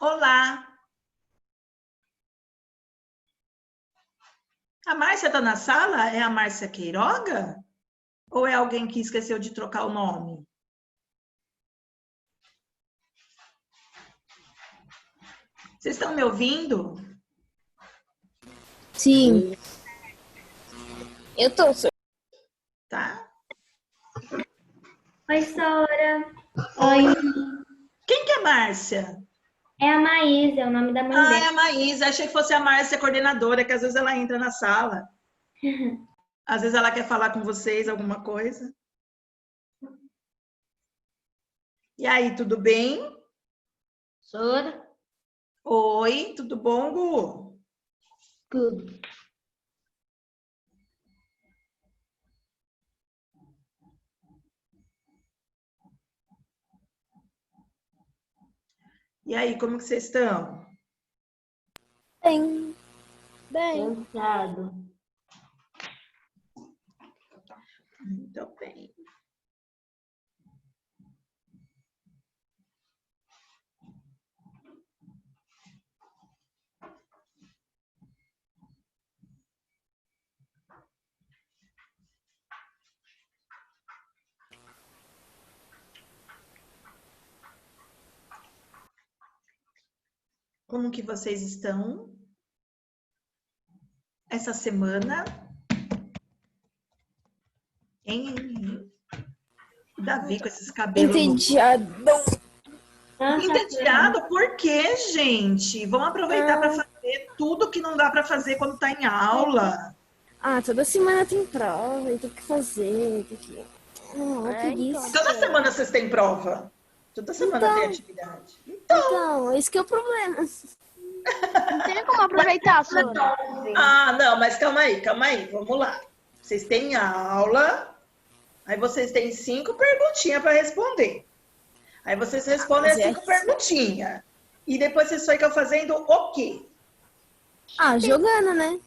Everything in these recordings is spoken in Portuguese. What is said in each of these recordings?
Olá. A Márcia está na sala? É a Márcia Queiroga? Ou é alguém que esqueceu de trocar o nome? Vocês estão me ouvindo? Sim. Eu tô. Tá. Oi, Sora. Oi. Quem que é Márcia? É a Maísa, é o nome da mãe Ah, é dela. a Maísa. Achei que fosse a Márcia coordenadora, que às vezes ela entra na sala. Às vezes ela quer falar com vocês alguma coisa. E aí, tudo bem? Sora. Oi, tudo bom, Gu? Tudo. E aí, como que vocês estão? Bem. Cansado. Muito bem. Como que vocês estão essa semana? Hein? Davi com esses cabelos. Entediadão. Entediado? Por quê, gente? Vamos aproveitar para fazer tudo que não dá para fazer quando está em aula. Ah, toda semana tem prova e tem que fazer. Tem que... preguiça. Toda semana vocês têm prova. Toda semana tem atividade. Então, esse que é o problema. Não tem como aproveitar, Sora. Ah, não, mas calma aí. Vamos lá. Vocês têm aula, aí vocês têm 5 perguntinhas para responder. Aí vocês respondem as 5 perguntinhas. E depois vocês ficam fazendo o quê? Ah, jogando, né?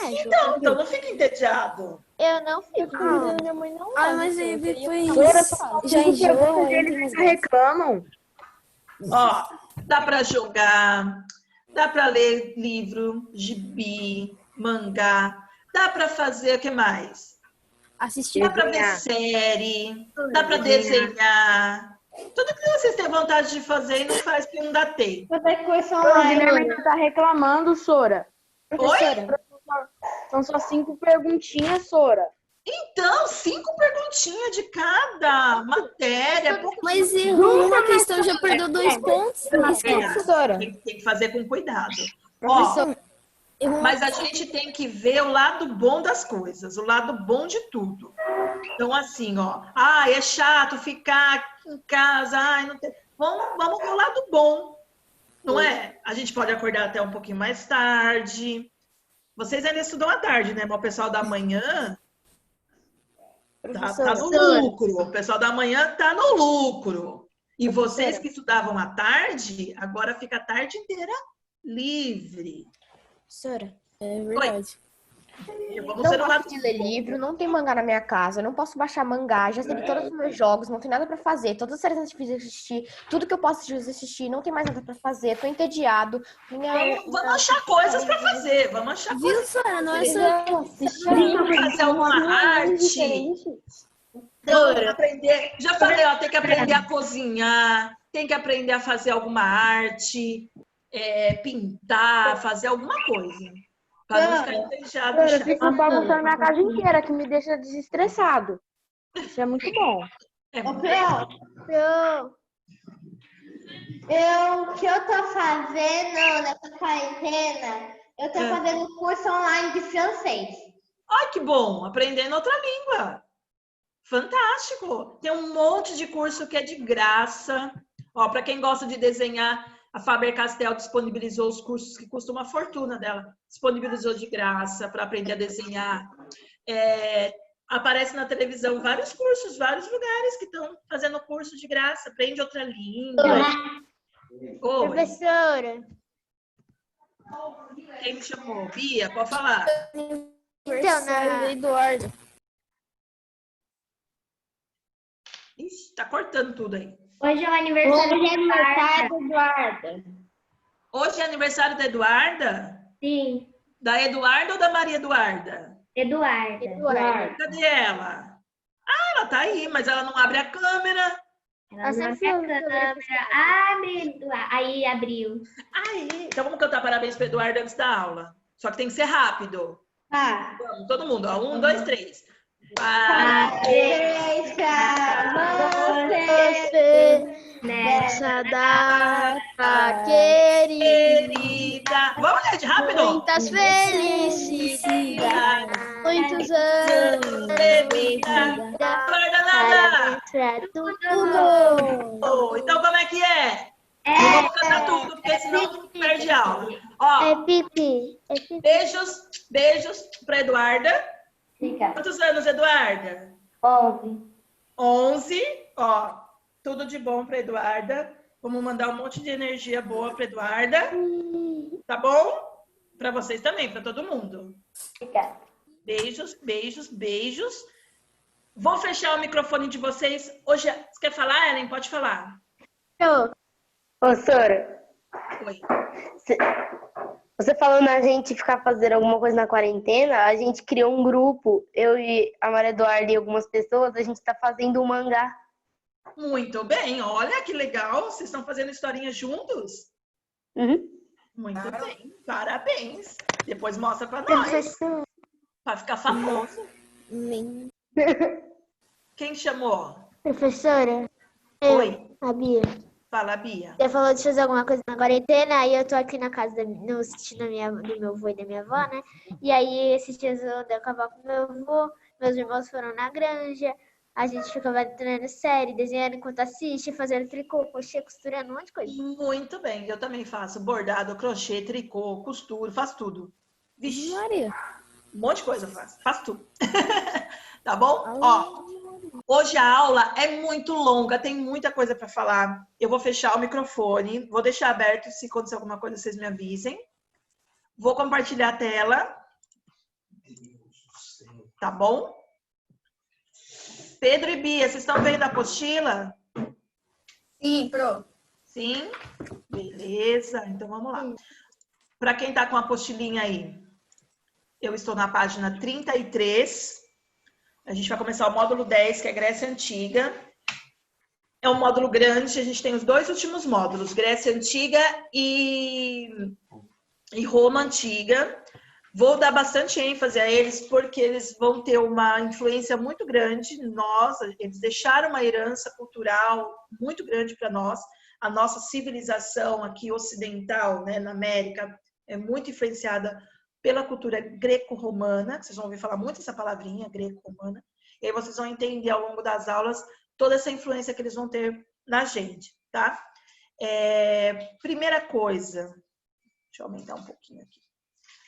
Então não fica entediado. Eu não fico. Minha mãe não mas aí depois Já enjoou, eles reclamam. Ó, dá para jogar, dá para ler livro, gibi, mangá, dá para fazer o que mais? assistir. Dá para ver série, dá para desenhar. Tudo que vocês têm vontade de fazer e não faz porque não dá tempo. Qualquer coisa O online. Guilherme tá reclamando, Sora. Oi? São só 5 perguntinhas, Sora. Então, 5 perguntinhas de cada matéria. Mas errou uma questão, já perdeu 2 pontos. Sora. Tem que fazer com cuidado. Ó, Professor, errou mas a gente tem que ver o lado bom das coisas, o lado bom de tudo. Então, assim, ó, é chato ficar em casa, não tem... Vamos ver o lado bom, não é? A gente pode acordar até um pouquinho mais tarde. Vocês ainda estudam à tarde, né? Mas o pessoal da manhã tá no lucro. O pessoal da manhã tá no lucro. E vocês que estudavam à tarde, agora fica a tarde inteira livre. Professora, é verdade. Vamos Não ver o lado gosto de ler livro, não tem mangá na minha casa, eu não posso baixar mangá, já zerei todos os meus jogos, não tem nada pra fazer, todas as séries que eu assistir, tudo que eu posso assistir, não tem mais nada pra fazer, tô entediado. Vamos achar coisas para fazer, vamos achar Viu, coisas. Sora? Não é só... Fazer alguma arte. Então, aprender, já falei, ó, tem que aprender a cozinhar, tem que aprender a fazer alguma arte, pintar, fazer alguma coisa. Para não ficar entediado. Eu fico bagunçando minha casa inteira, que me deixa desestressado. Isso é muito bom. O que eu tô fazendo nessa quarentena, eu tô fazendo curso online de francês. Ai, que bom, aprendendo outra língua. Fantástico. Tem um monte de curso que é de graça. Ó, para quem gosta de desenhar, a Faber-Castell disponibilizou os cursos que custam uma fortuna dela. Disponibilizou de graça para aprender a desenhar. Aparece na televisão vários cursos, vários lugares que estão fazendo curso de graça. Aprende outra língua. Oi. Professora. Quem me chamou? Bia, pode falar. Aniversário do Eduardo. Ixi, tá cortando tudo aí. Hoje é o aniversário do Eduardo. Hoje é aniversário da Eduarda? Sim, Da Eduarda ou da Maria Eduarda? Eduarda. Cadê ela? Ela tá aí, mas ela não abre a câmera. Ela não abre a câmera. Abre, Eduarda. Aí abriu. Aí, então vamos cantar parabéns para Eduarda antes da aula. Só que tem que ser rápido. Tá. Vamos, todo mundo. Ó. 1, 2, 3. Parabéns pra você Nessa data data querida, Querida. Vamos, gente, rápido. muitas felicidades, muitos anos de vida. Guarda nada. Pra tudo. Então como é que é? Não vamos cantar tudo, porque senão perde a aula. Ó, Pipi. beijos para Eduarda. Fica. Quantos anos, Eduarda? 11. 11. Ó, tudo de bom para Eduarda. Vamos mandar um monte de energia boa para Eduarda. Tá bom? Para vocês também, para todo mundo. Fica. Beijos, beijos, beijos. Vou fechar o microfone de vocês. Hoje, você quer falar, Ellen? Pode falar. Ô, Sora, Oi. você falou na gente ficar fazendo alguma coisa na quarentena, a gente criou um grupo, eu e a Maria Eduarda e algumas pessoas, a gente tá fazendo um mangá. Muito bem. Olha que legal. Vocês estão fazendo historinhas juntos? Uhum. Muito bem. Parabéns. Depois mostra para nós. Para ficar famoso. Quem chamou? Professora, Oi. a Bia. Fala, Bia. Você falou de fazer alguma coisa na quarentena, aí eu tô aqui na casa no sítio do meu avô e da minha avó, né? E aí esses dias eu andei a cavalo com meu avô, meus irmãos foram na granja, a gente ficava treinando série, desenhando enquanto assiste, fazendo tricô, crochê, costurando, um monte de coisa. Muito bem. Eu também faço bordado, crochê, tricô, costuro, faço tudo. Vixe, Maria. um monte de coisa eu faço. Faço tudo. Tá bom? Ó, hoje a aula é muito longa, tem muita coisa para falar. Eu vou fechar o microfone, vou deixar aberto, se acontecer alguma coisa vocês me avisem. Vou compartilhar a tela. Tá bom? Pedro e Bia, vocês estão vendo a apostila? Sim, pro. Sim? Beleza, então vamos lá. Para quem está com a apostilinha aí, eu estou na página 33. A gente vai começar o módulo 10, que é Grécia Antiga. É um módulo grande, a gente tem os dois últimos módulos, Grécia Antiga e Roma Antiga. Vou dar bastante ênfase a eles, porque eles vão ter uma influência muito grande. Eles deixaram uma herança cultural muito grande para nós. A nossa civilização aqui ocidental, né, na América, é muito influenciada pela cultura greco-romana, que vocês vão ouvir falar muito essa palavrinha, greco-romana. E aí vocês vão entender ao longo das aulas toda essa influência que eles vão ter na gente, tá? Primeira coisa, deixa eu aumentar um pouquinho aqui.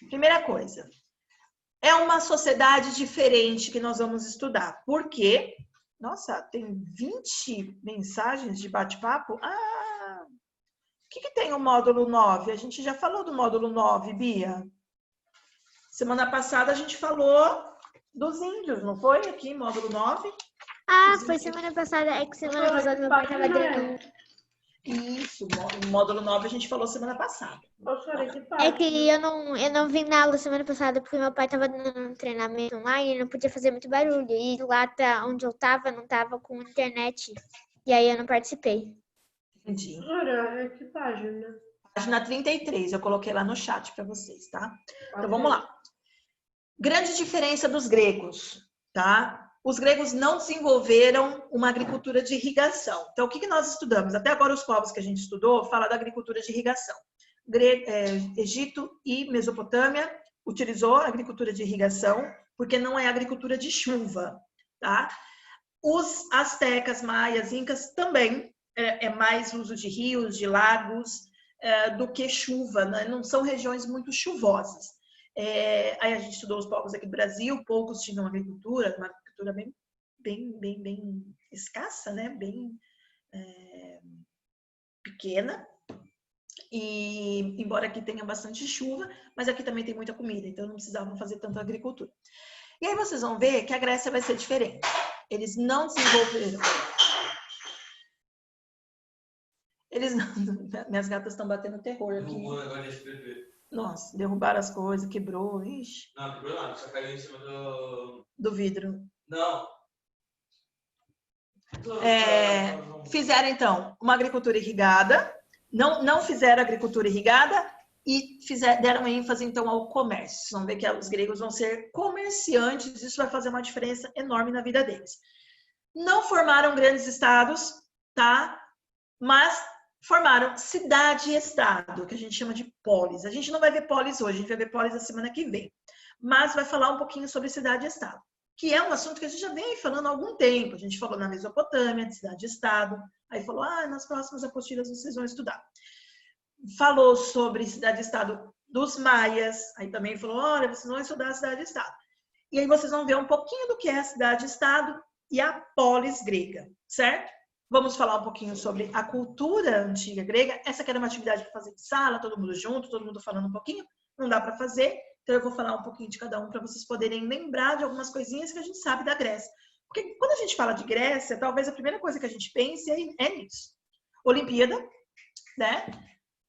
Primeira coisa, é uma sociedade diferente que nós vamos estudar. Por quê? Nossa, tem 20 mensagens de bate-papo? Ah! O que tem o módulo 9? A gente já falou do módulo 9, Bia. Semana passada a gente falou dos índios, não foi? Aqui, módulo 9. Ah, foi semana passada. É que semana passada meu pai tava dando. Isso, o módulo 9 a gente falou semana passada. É que eu não vim na aula semana passada porque meu pai tava dando um treinamento online e não podia fazer muito barulho. E lá onde eu tava, não tava com internet. E aí eu não participei. Entendi. Que página? Página 33, eu coloquei lá no chat para vocês, tá? Então vamos lá. Grande diferença dos gregos, tá? Os gregos não desenvolveram uma agricultura de irrigação. Então, o que nós estudamos? Até agora, os povos que a gente estudou fala da agricultura de irrigação. Egito e Mesopotâmia utilizou a agricultura de irrigação, porque não é agricultura de chuva, tá? Os astecas, maias, incas também é mais uso de rios, de lagos, do que chuva, né? Não são regiões muito chuvosas. Aí a gente estudou os povos aqui do Brasil, poucos tinham agricultura, uma agricultura bem escassa, né? Bem pequena. E embora aqui tenha bastante chuva, mas aqui também tem muita comida, então não precisavam fazer tanta agricultura. E aí vocês vão ver que a Grécia vai ser diferente. Eles não... Minhas gatas estão batendo terror aqui. Derrubou o negócio de escrever. Nossa, derrubaram as coisas, quebrou, ixi. Não, quebrou nada, só caiu em cima do... Do vidro. Não. Fizeram, então, uma agricultura irrigada. Não fizeram agricultura irrigada e deram ênfase, então, ao comércio. Vocês vão ver que os gregos vão ser comerciantes. Isso vai fazer uma diferença enorme na vida deles. Não formaram grandes estados, tá? Mas formaram cidade e estado, que a gente chama de polis. A gente não vai ver polis hoje, a gente vai ver polis na semana que vem. Mas vai falar um pouquinho sobre cidade e estado, que é um assunto que a gente já vem falando há algum tempo. A gente falou na Mesopotâmia, de cidade e estado. Aí falou, nas próximas apostilas vocês vão estudar. Falou sobre cidade e estado dos maias. Aí também falou, olha, vocês vão estudar a cidade e estado. E aí vocês vão ver um pouquinho do que é a cidade e estado e a polis grega, certo? Vamos falar um pouquinho sobre a cultura antiga grega. Essa que era uma atividade para fazer de sala, todo mundo junto, todo mundo falando um pouquinho. Não dá para fazer, então eu vou falar um pouquinho de cada um para vocês poderem lembrar de algumas coisinhas que a gente sabe da Grécia. Porque quando a gente fala de Grécia, talvez a primeira coisa que a gente pense é nisso. Olimpíada, né?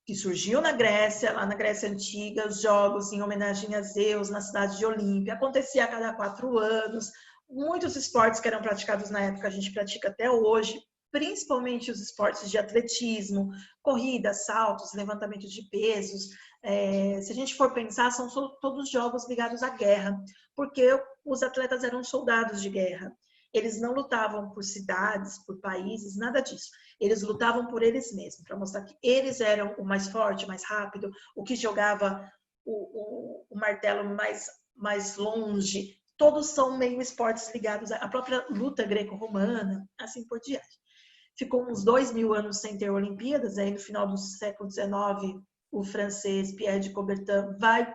Que surgiu na Grécia, lá na Grécia Antiga, os jogos em homenagem a Zeus na cidade de Olímpia. Acontecia a cada 4 anos. Muitos esportes que eram praticados na época a gente pratica até hoje. Principalmente os esportes de atletismo, corrida, saltos, levantamento de pesos. Se a gente for pensar, são todos jogos ligados à guerra, porque os atletas eram soldados de guerra. Eles não lutavam por cidades, por países, nada disso. Eles lutavam por eles mesmos, para mostrar que eles eram o mais forte, mais rápido, o que jogava o martelo mais longe. Todos são meio esportes ligados à própria luta greco-romana, assim por diante. Ficou uns 2000 anos sem ter Olimpíadas, aí no final do século XIX, o francês Pierre de Coubertin vai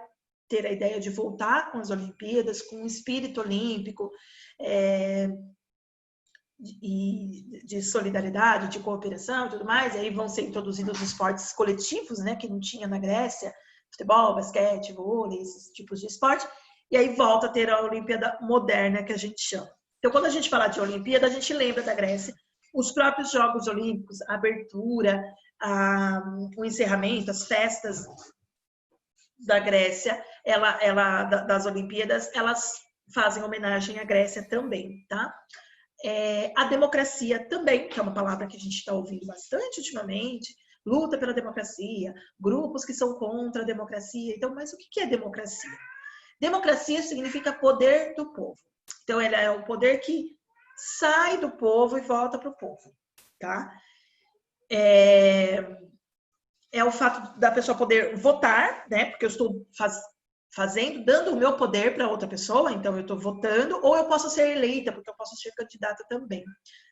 ter a ideia de voltar com as Olimpíadas, com um espírito olímpico, e de solidariedade, de cooperação e tudo mais. E aí vão ser introduzidos os esportes coletivos, né, que não tinha na Grécia, futebol, basquete, vôlei, esses tipos de esporte. E aí volta a ter a Olimpíada moderna, que a gente chama. Então, quando a gente fala de Olimpíada, a gente lembra da Grécia. Os próprios Jogos Olímpicos, a abertura, o encerramento, as festas da Grécia, das Olimpíadas, elas fazem homenagem à Grécia também, tá? A democracia também, que é uma palavra que a gente está ouvindo bastante ultimamente, luta pela democracia, grupos que são contra a democracia. Então, mas o que é democracia? Democracia significa poder do povo. Então, ela é o poder que sai do povo e volta para o povo, tá? É o fato da pessoa poder votar, né? Porque eu estou dando o meu poder para outra pessoa, então eu estou votando, ou eu posso ser eleita, porque eu posso ser candidata também.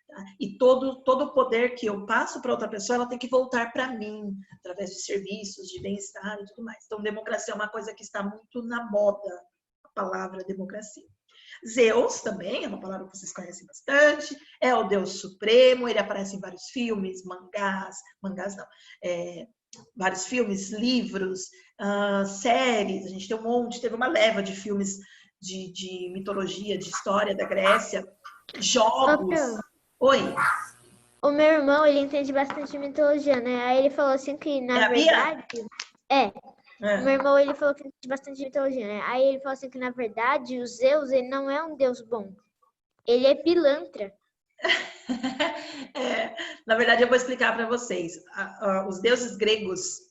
Tá? E todo o poder que eu passo para outra pessoa, ela tem que voltar para mim, através de serviços, de bem-estar e tudo mais. Então, democracia é uma coisa que está muito na moda, a palavra democracia. Zeus também é uma palavra que vocês conhecem bastante, é o Deus Supremo, ele aparece em vários filmes, vários filmes, livros, séries. A gente tem teve uma leva de filmes de mitologia, de história da Grécia, jogos. Oi? O meu irmão, ele entende bastante de mitologia, né? Aí ele falou assim que, na verdade... O meu irmão, ele falou que entende bastante de mitologia, né? Aí ele falou assim que, na verdade, o Zeus, ele não é um deus bom. Ele é pilantra. Na verdade, eu vou explicar para vocês. Os deuses gregos,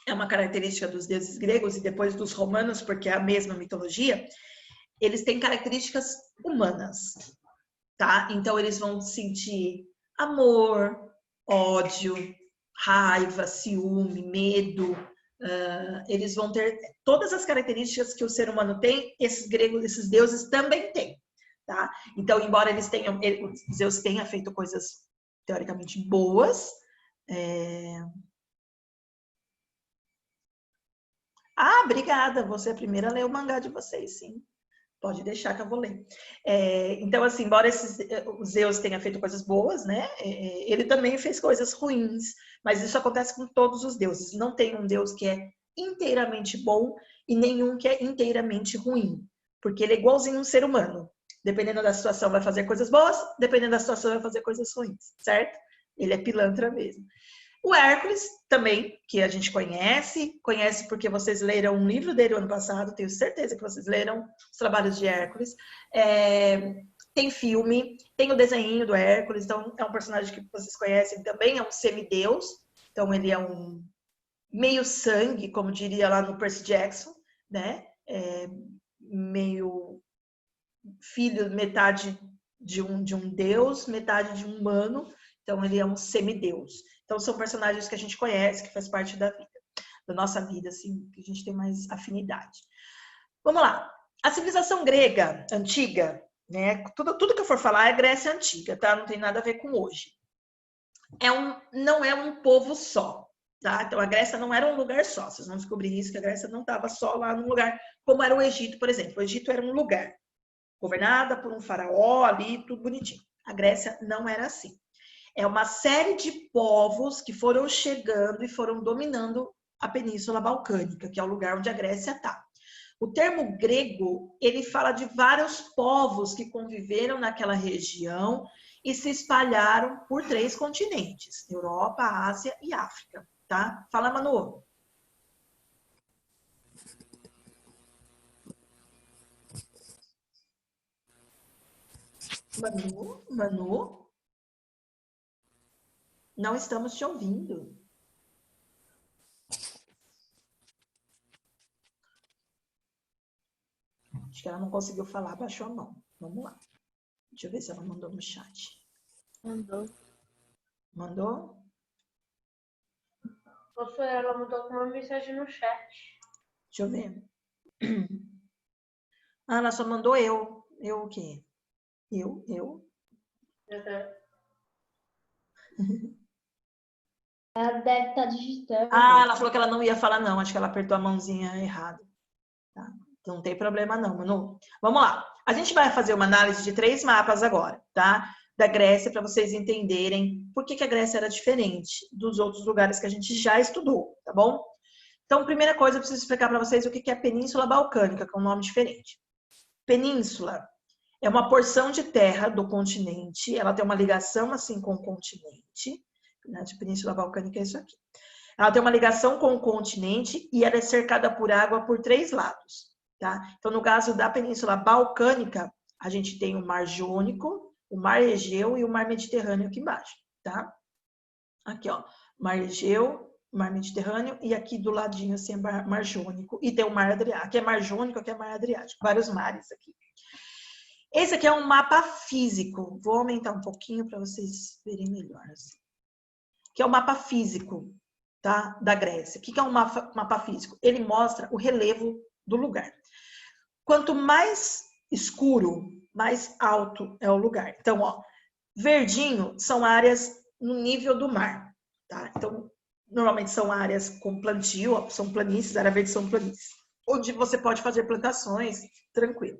é uma característica dos deuses gregos e depois dos romanos, porque é a mesma mitologia, eles têm características humanas, tá? Então, eles vão sentir amor, ódio, raiva, ciúme, medo. Eles vão ter todas as características que o ser humano tem, esses deuses também têm. Tá? Então, embora Zeus tenha feito coisas teoricamente boas, obrigada, você é a primeira a ler o mangá de vocês, sim. Pode deixar que eu vou ler. Então, assim, embora o Zeus tenha feito coisas boas, né? Ele também fez coisas ruins, mas isso acontece com todos os deuses. Não tem um deus que é inteiramente bom e nenhum que é inteiramente ruim, porque ele é igualzinho um ser humano. Dependendo da situação, vai fazer coisas boas, dependendo da situação, vai fazer coisas ruins, certo? Ele é pilantra mesmo. O Hércules também, que a gente conhece porque vocês leram um livro dele ano passado, tenho certeza que vocês leram os trabalhos de Hércules. Tem filme, tem o desenho do Hércules, então é um personagem que vocês conhecem, também é um semideus, então ele é um meio sangue, como diria lá no Percy Jackson, né? Meio filho, metade de um deus, metade de um humano, então ele é um semideus. Então são personagens que a gente conhece, que faz parte da vida, da nossa vida, assim, que a gente tem mais afinidade. Vamos lá. A civilização grega antiga, né? Tudo que eu for falar é Grécia Antiga, tá? Não tem nada a ver com hoje. Não é um povo só, tá? Então a Grécia não era um lugar só. Vocês vão descobrir isso, que a Grécia não estava só lá num lugar, como era o Egito, por exemplo. O Egito era um lugar, governada por um faraó ali, tudo bonitinho. A Grécia não era assim. É uma série de povos que foram chegando e foram dominando a Península Balcânica, que é o lugar onde a Grécia está. O termo grego, ele fala de vários povos que conviveram naquela região e se espalharam por 3 continentes, Europa, Ásia e África, tá? Fala, Manu. Manu? Não estamos te ouvindo. Acho que ela não conseguiu falar, baixou a mão. Vamos lá. Deixa eu ver se ela mandou no chat. Mandou. Mandou? Ela mandou uma mensagem no chat. Deixa eu ver. Ah, ela só mandou eu. Eu o quê? Eu? Ela deve estar digitando. Ah, ela falou que ela não ia falar não. Acho que ela apertou a mãozinha errada. Tá? Então, não tem problema não, Manu. Vamos lá. A gente vai fazer uma análise de 3 mapas agora, tá? Da Grécia, para vocês entenderem por que a Grécia era diferente dos outros lugares que a gente já estudou, tá bom? Então, primeira coisa, eu preciso explicar para vocês o que é a Península Balcânica, que é um nome diferente. Península é uma porção de terra do continente, ela tem uma ligação assim com o continente, né? A Península Balcânica é isso aqui. Ela tem uma ligação com o continente e ela é cercada por água por 3 lados, tá? Então, no caso da Península Balcânica, a gente tem o Mar Jônico, o Mar Egeu e o Mar Mediterrâneo aqui embaixo, tá? Aqui, ó, Mar Egeu, Mar Mediterrâneo e aqui do ladinho assim é Mar Jônico e tem o Mar Adriático. Aqui é Mar Jônico, aqui é Mar Adriático, vários mares aqui. Esse aqui é um mapa físico. Vou aumentar um pouquinho para vocês verem melhor. Assim. Que é o mapa físico, tá? Da Grécia. O que é um mapa físico? Ele mostra o relevo do lugar. Quanto mais escuro, mais alto é o lugar. Então, ó, verdinho são áreas no nível do mar, tá? Então, normalmente são áreas com plantio, ó, são planícies, área verde são planícies, onde você pode fazer plantações, tranquilo.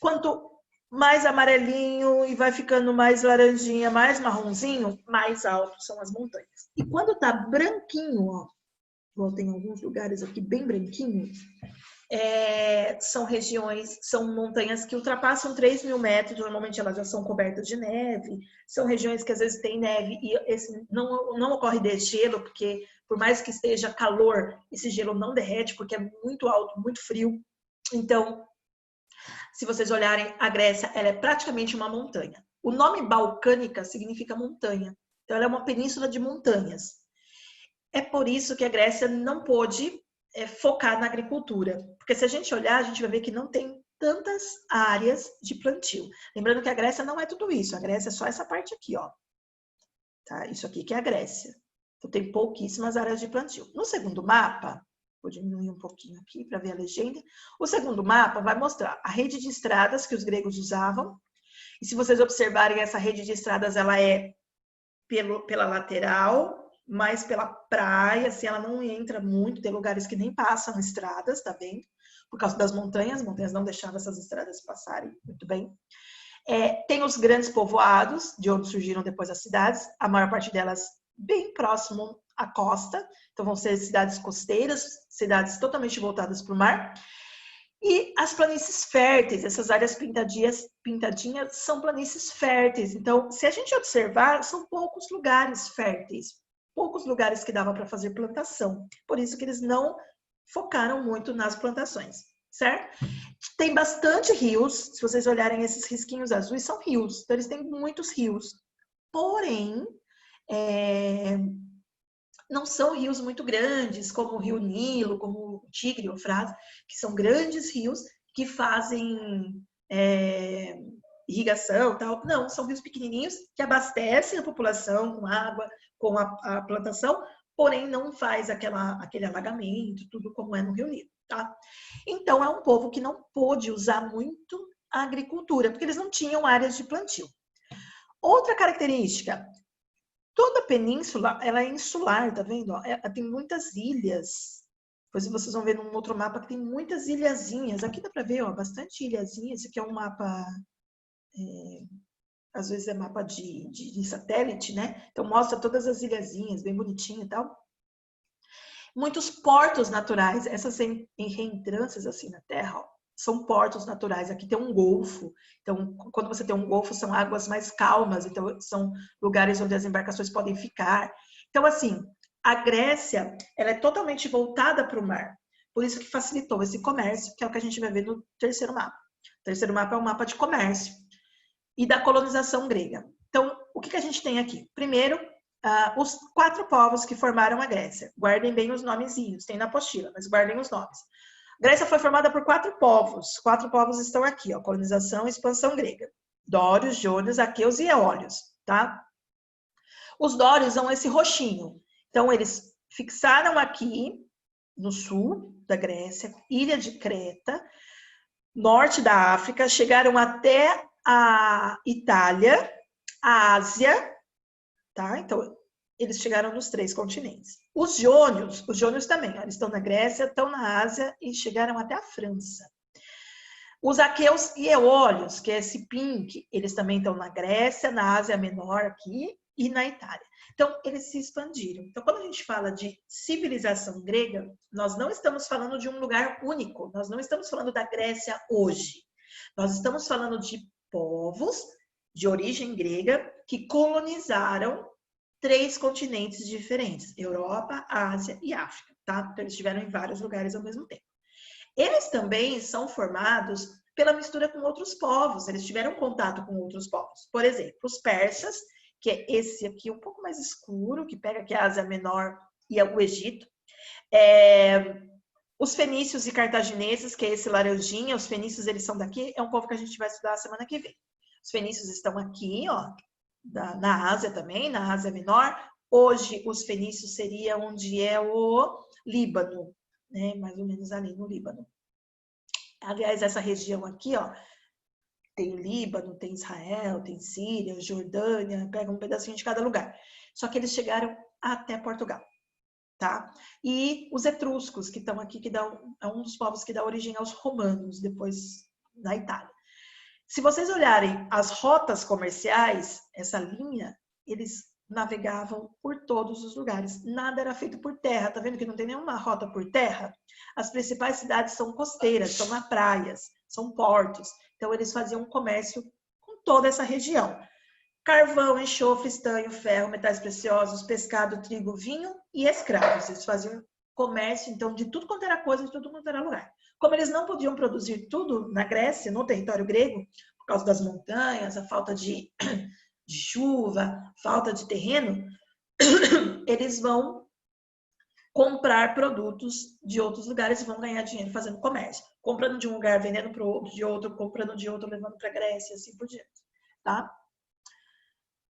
Quanto mais amarelinho e vai ficando mais laranjinha, mais marronzinho, mais alto são as montanhas. E quando tá branquinho, ó, tem alguns lugares aqui bem branquinhos, são regiões, são montanhas que ultrapassam 3.000 metros, normalmente elas já são cobertas de neve, são regiões que às vezes tem neve e não ocorre degelo, porque por mais que esteja calor, esse gelo não derrete, porque é muito alto, muito frio. Então, se vocês olharem, a Grécia, ela é praticamente uma montanha. O nome Balcânica significa montanha, então ela é uma península de montanhas. É por isso que a Grécia não pôde focar na agricultura. Porque se a gente olhar, a gente vai ver que não tem tantas áreas de plantio. Lembrando que a Grécia não é tudo isso. A Grécia é só essa parte aqui, ó. Tá? Isso aqui que é a Grécia. Então tem pouquíssimas áreas de plantio. No segundo mapa, vou diminuir um pouquinho aqui para ver a legenda. O segundo mapa vai mostrar a rede de estradas que os gregos usavam. E se vocês observarem, essa rede de estradas, ela é pela lateral, mas pela praia, assim, ela não entra muito, tem lugares que nem passam estradas, tá vendo? Por causa das montanhas, as montanhas não deixavam essas estradas passarem muito bem. Tem os grandes povoados, de onde surgiram depois as cidades, a maior parte delas bem próximo à costa, então vão ser cidades costeiras, cidades totalmente voltadas para o mar. E as planícies férteis, essas áreas pintadinhas são planícies férteis. Então, se a gente observar, são poucos lugares férteis, poucos lugares que dava para fazer plantação. Por isso que eles não focaram muito nas plantações, certo? Tem bastante rios, se vocês olharem esses risquinhos azuis, são rios. Então, eles têm muitos rios. Porém, não são rios muito grandes, como o Rio Nilo, como o Tigre e o Eufrates, que são grandes rios que fazem irrigação e tal. Não, são rios pequenininhos que abastecem a população com água, com a plantação, porém não faz aquele alagamento, tudo como é no Rio Nilo, tá? Então, é um povo que não pôde usar muito a agricultura, porque eles não tinham áreas de plantio. Outra característica, toda a península, ela é insular, tá vendo? Ela tem muitas ilhas. Depois vocês vão ver num outro mapa que tem muitas ilhazinhas. Aqui dá para ver, ó, bastante ilhazinhas. Esse aqui é um mapa, às vezes é mapa de satélite, né? Então mostra todas as ilhazinhas, bem bonitinho e tal. Muitos portos naturais, essas reentrâncias assim na terra, ó, são portos naturais. Aqui tem um golfo. Então, quando você tem um golfo, são águas mais calmas. Então, são lugares onde as embarcações podem ficar. Então, assim, a Grécia, ela é totalmente voltada para o mar. Por isso que facilitou esse comércio, que é o que a gente vai ver no terceiro mapa. O terceiro mapa é um mapa de comércio e da colonização grega. Então, o que a gente tem aqui? Primeiro, os 4 povos que formaram a Grécia. Guardem bem os nomezinhos. Tem na apostila, mas guardem os nomes. Grécia foi formada por 4 povos. 4 povos estão aqui, ó, colonização e expansão grega. Dórios, jônios, aqueus e eólios, tá? Os dórios são esse roxinho. Então, eles fixaram aqui, no sul da Grécia, ilha de Creta, norte da África, chegaram até a Itália, a Ásia, tá? Então, eles chegaram nos 3 continentes. Os jônios também, ó, eles estão na Grécia, estão na Ásia e chegaram até a França. Os aqueus e eólios, que é esse pink, eles também estão na Grécia, na Ásia Menor aqui e na Itália. Então, eles se expandiram. Então, quando a gente fala de civilização grega, nós não estamos falando de um lugar único, nós não estamos falando da Grécia hoje. Nós estamos falando de povos de origem grega que colonizaram 3 continentes diferentes, Europa, Ásia e África, tá? Então, eles estiveram em vários lugares ao mesmo tempo. Eles também são formados pela mistura com outros povos, eles tiveram contato com outros povos. Por exemplo, os persas, que é esse aqui um pouco mais escuro, que pega aqui a Ásia Menor e o Egito. Os fenícios e cartagineses, que é esse laranjinha, os fenícios, eles são daqui, é um povo que a gente vai estudar a semana que vem. Os fenícios estão aqui, ó, na Ásia também, na Ásia Menor. Hoje, os fenícios seria onde é o Líbano, né? Mais ou menos ali no Líbano. Aliás, essa região aqui, ó, tem Líbano, tem Israel, tem Síria, Jordânia, pega um pedacinho de cada lugar. Só que eles chegaram até Portugal, tá? E os etruscos, que estão aqui, é um dos povos que dá origem aos romanos, depois na Itália. Se vocês olharem as rotas comerciais, essa linha, eles navegavam por todos os lugares. Nada era feito por terra. Tá vendo que não tem nenhuma rota por terra? As principais cidades são costeiras, são na praias, são portos. Então, eles faziam comércio com toda essa região. Carvão, enxofre, estanho, ferro, metais preciosos, pescado, trigo, vinho e escravos. Eles faziam comércio, então, de tudo quanto era coisa, de tudo quanto era lugar. Como eles não podiam produzir tudo na Grécia, no território grego, por causa das montanhas, a falta de chuva, falta de terreno, eles vão comprar produtos de outros lugares e vão ganhar dinheiro fazendo comércio. Comprando de um lugar, vendendo para o outro, de outro, comprando de outro, levando para a Grécia, assim por diante, tá?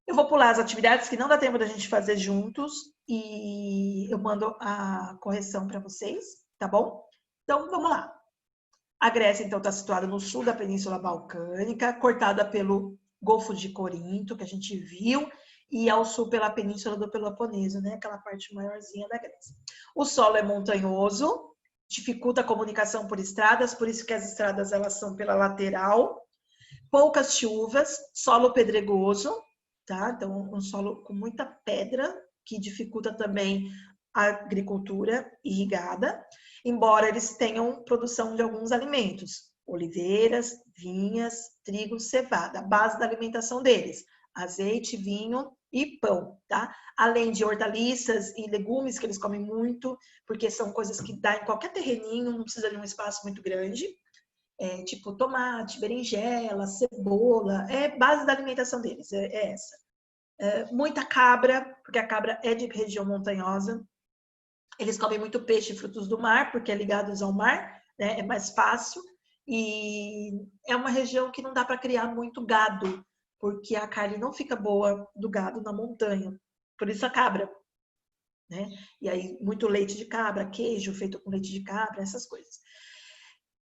Eu vou pular as atividades que não dá tempo da gente fazer juntos e eu mando a correção para vocês, tá bom? Então, vamos lá. A Grécia, então, está situada no sul da Península Balcânica, cortada pelo Golfo de Corinto, que a gente viu, e ao sul pela Península do Peloponeso, né? Aquela parte maiorzinha da Grécia. O solo é montanhoso, dificulta a comunicação por estradas, por isso que as estradas elas são pela lateral. Poucas chuvas, solo pedregoso, tá? Então, um solo com muita pedra, que dificulta também a agricultura irrigada. embora eles tenham produção de alguns alimentos, oliveiras, vinhas, trigo, cevada, a base da alimentação deles, azeite, vinho e pão, tá? Além de hortaliças e legumes que eles comem muito, porque são coisas que dá em qualquer terreninho, não precisa de um espaço muito grande, tipo tomate, berinjela, cebola, é base da alimentação deles, é essa. Muita cabra, porque a cabra é de região montanhosa. Eles comem muito peixe e frutos do mar, porque é ligados ao mar, né? É mais fácil. E é uma região que não dá para criar muito gado, porque a carne não fica boa do gado na montanha. Por isso a cabra, né? E aí muito leite de cabra, queijo feito com leite de cabra, essas coisas.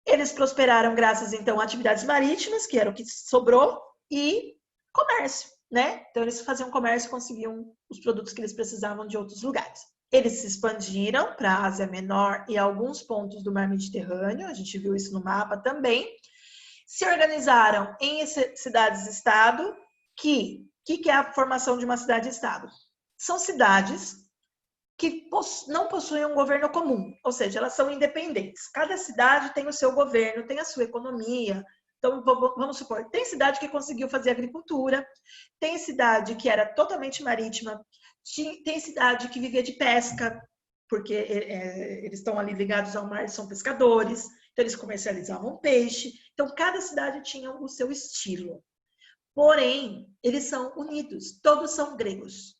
Eles prosperaram graças, então, a atividades marítimas, que era o que sobrou, e comércio, né? Então, eles faziam comércio e conseguiam os produtos que eles precisavam de outros lugares. Eles se expandiram para a Ásia Menor e alguns pontos do Mar Mediterrâneo, a gente viu isso no mapa também. Se organizaram em cidades-estado, que é a formação de uma cidade-estado? São cidades que não possuem um governo comum, ou seja, elas são independentes. Cada cidade tem o seu governo, tem a sua economia. Então, vamos supor, tem cidade que conseguiu fazer agricultura, tem cidade que era totalmente marítima, tem cidade que vivia de pesca, porque eles estão ali ligados ao mar, são pescadores, então eles comercializavam peixe. Então, cada cidade tinha o seu estilo. Porém, eles são unidos, todos são gregos.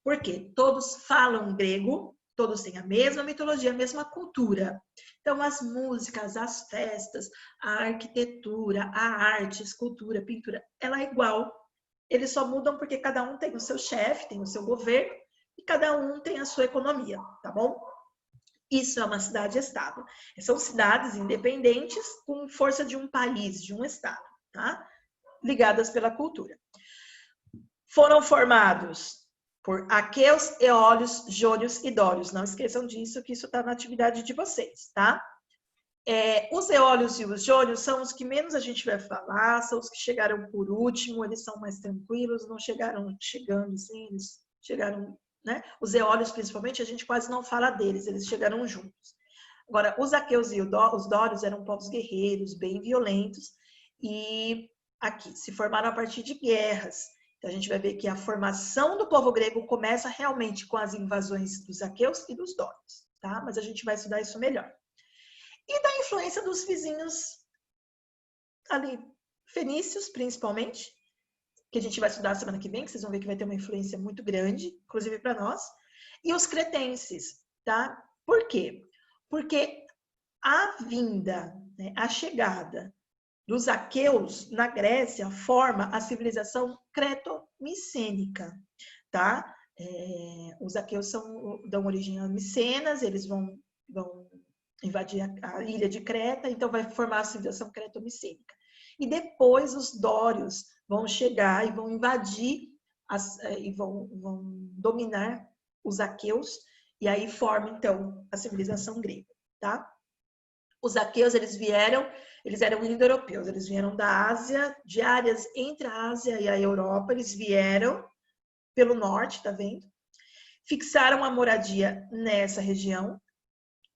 Por quê? Todos falam grego, todos têm a mesma mitologia, a mesma cultura. Então, as músicas, as festas, a arquitetura, a arte, escultura, pintura, ela é igual. Eles só mudam porque cada um tem o seu chefe, tem o seu governo, e cada um tem a sua economia, tá bom? Isso é uma cidade-estado. São cidades independentes com força de um país, de um estado, tá? Ligadas pela cultura. Foram formados por aqueus, eólios, jônios e dórios. Não esqueçam disso, que isso está na atividade de vocês, tá? Os eólios e os jônios são os que menos a gente vai falar, são os que chegaram por último, eles são mais tranquilos, não chegaram chegando assim, eles chegaram, né? Os eólios, principalmente, a gente quase não fala deles, eles chegaram juntos. Agora, os aqueus e os dórios eram povos guerreiros, bem violentos, e aqui se formaram a partir de guerras. Então, a gente vai ver que a formação do povo grego começa realmente com as invasões dos aqueus e dos dórios, tá? Mas a gente vai estudar isso melhor. E da influência dos vizinhos ali, fenícios, principalmente, que a gente vai estudar semana que vem, que vocês vão ver que vai ter uma influência muito grande, inclusive para nós. E os cretenses, tá? Por quê? Porque a vinda, né, a chegada dos aqueus na Grécia forma a civilização creto-micênica, tá? Os aqueus dão origem a Micenas, eles vão invadir a ilha de Creta, então vai formar a civilização creto-micênica. E depois os dórios vão chegar e vão invadir e vão dominar os aqueus, e aí forma então a civilização grega, tá? Os aqueus, eles eram indo-europeus, eles vieram da Ásia, de áreas entre a Ásia e a Europa, eles vieram pelo norte, tá vendo? Fixaram a moradia nessa região,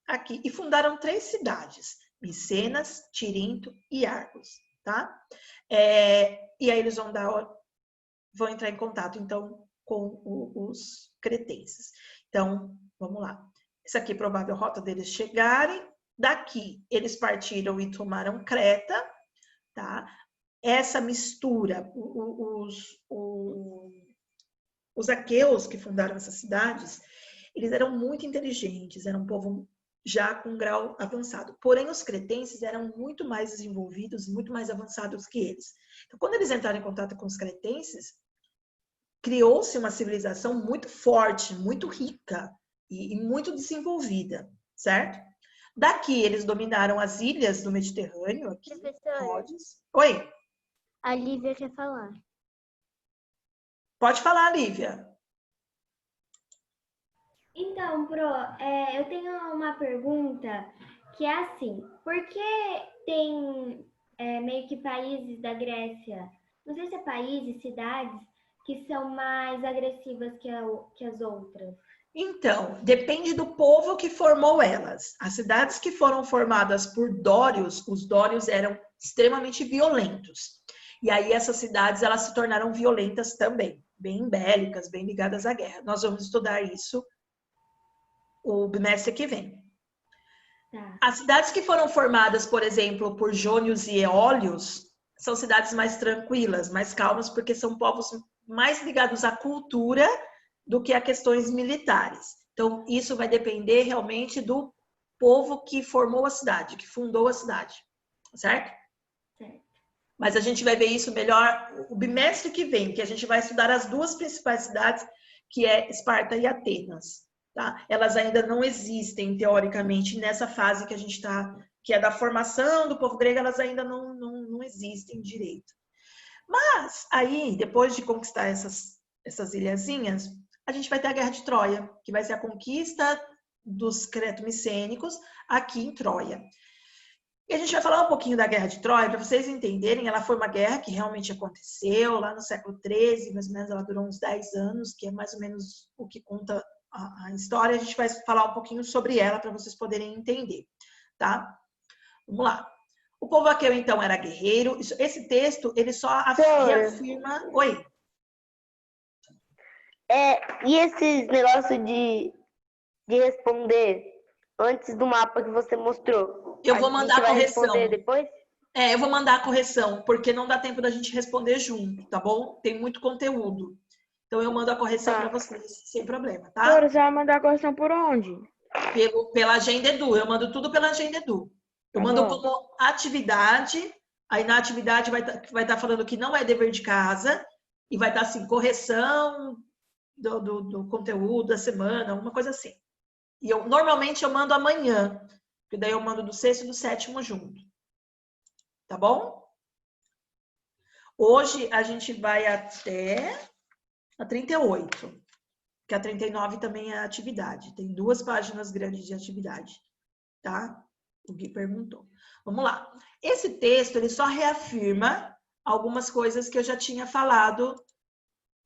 aqui, e fundaram 3 cidades, Micenas, Tirinto e Argos, tá? E aí eles vão entrar em contato, então, com os cretenses. Então, vamos lá. Essa aqui é a provável rota deles chegarem. Daqui, eles partiram e tomaram Creta, tá? Essa mistura, os aqueus que fundaram essas cidades, eles eram muito inteligentes, eram um povo já com um grau avançado. Porém, os cretenses eram muito mais desenvolvidos, muito mais avançados que eles. Então, quando eles entraram em contato com os cretenses, criou-se uma civilização muito forte, muito rica e muito desenvolvida, certo? Daqui, eles dominaram as ilhas do Mediterrâneo, aqui, Rhodes. Oi? A Lívia quer falar. Pode falar, Lívia. Então, Pro, eu tenho uma pergunta que é assim, por que tem meio que países da Grécia, não sei se é países, cidades, que são mais agressivas que as outras? Então, depende do povo que formou elas. As cidades que foram formadas por dórios, os dórios eram extremamente violentos. E aí essas cidades elas se tornaram violentas também, bem bélicas, bem ligadas à guerra. Nós vamos estudar isso o bimestre que vem. Tá. As cidades que foram formadas, por exemplo, por jônios e eólios, são cidades mais tranquilas, mais calmas, porque são povos mais ligados à cultura do que a questões militares. Então, isso vai depender realmente do povo que formou a cidade, que fundou a cidade, certo? Certo. Mas a gente vai ver isso melhor o bimestre que vem, que a gente vai estudar as duas principais cidades, que é Esparta e Atenas. Tá? Elas ainda não existem, teoricamente, nessa fase que a gente está, que é da formação do povo grego, elas ainda não existem direito. Mas aí, depois de conquistar essas ilhazinhas, a gente vai ter a Guerra de Troia, que vai ser a conquista dos creto-micênicos aqui em Troia. E a gente vai falar um pouquinho da Guerra de Troia, para vocês entenderem, ela foi uma guerra que realmente aconteceu lá no século XIII, mais ou menos ela durou uns 10 anos, que é mais ou menos o que conta a história. A gente vai falar um pouquinho sobre ela para vocês poderem entender, tá? Vamos lá. O povo aqueu, então, era guerreiro. Esse texto, ele só reafirma... Oi? E esses negócios de responder antes do mapa que você mostrou? Eu vou mandar a correção. Vai responder depois? Eu vou mandar a correção, porque não dá tempo da gente responder junto, tá bom? Tem muito conteúdo. Então, eu mando a correção para vocês, sem problema, tá? Doutora, você vai mandar a correção por onde? Pela Agenda Edu. Eu mando tudo pela Agenda Edu. Eu mando como atividade, aí na atividade vai estar falando que não é dever de casa, e vai estar assim, correção do conteúdo da semana, alguma coisa assim. E normalmente eu mando amanhã, porque daí eu mando do 6º e do 7º junto. Tá bom? Hoje a gente vai até a 38, que a 39 também é atividade. Tem 2 páginas grandes de atividade, tá? O Gui perguntou. Vamos lá. Esse texto, ele só reafirma algumas coisas que eu já tinha falado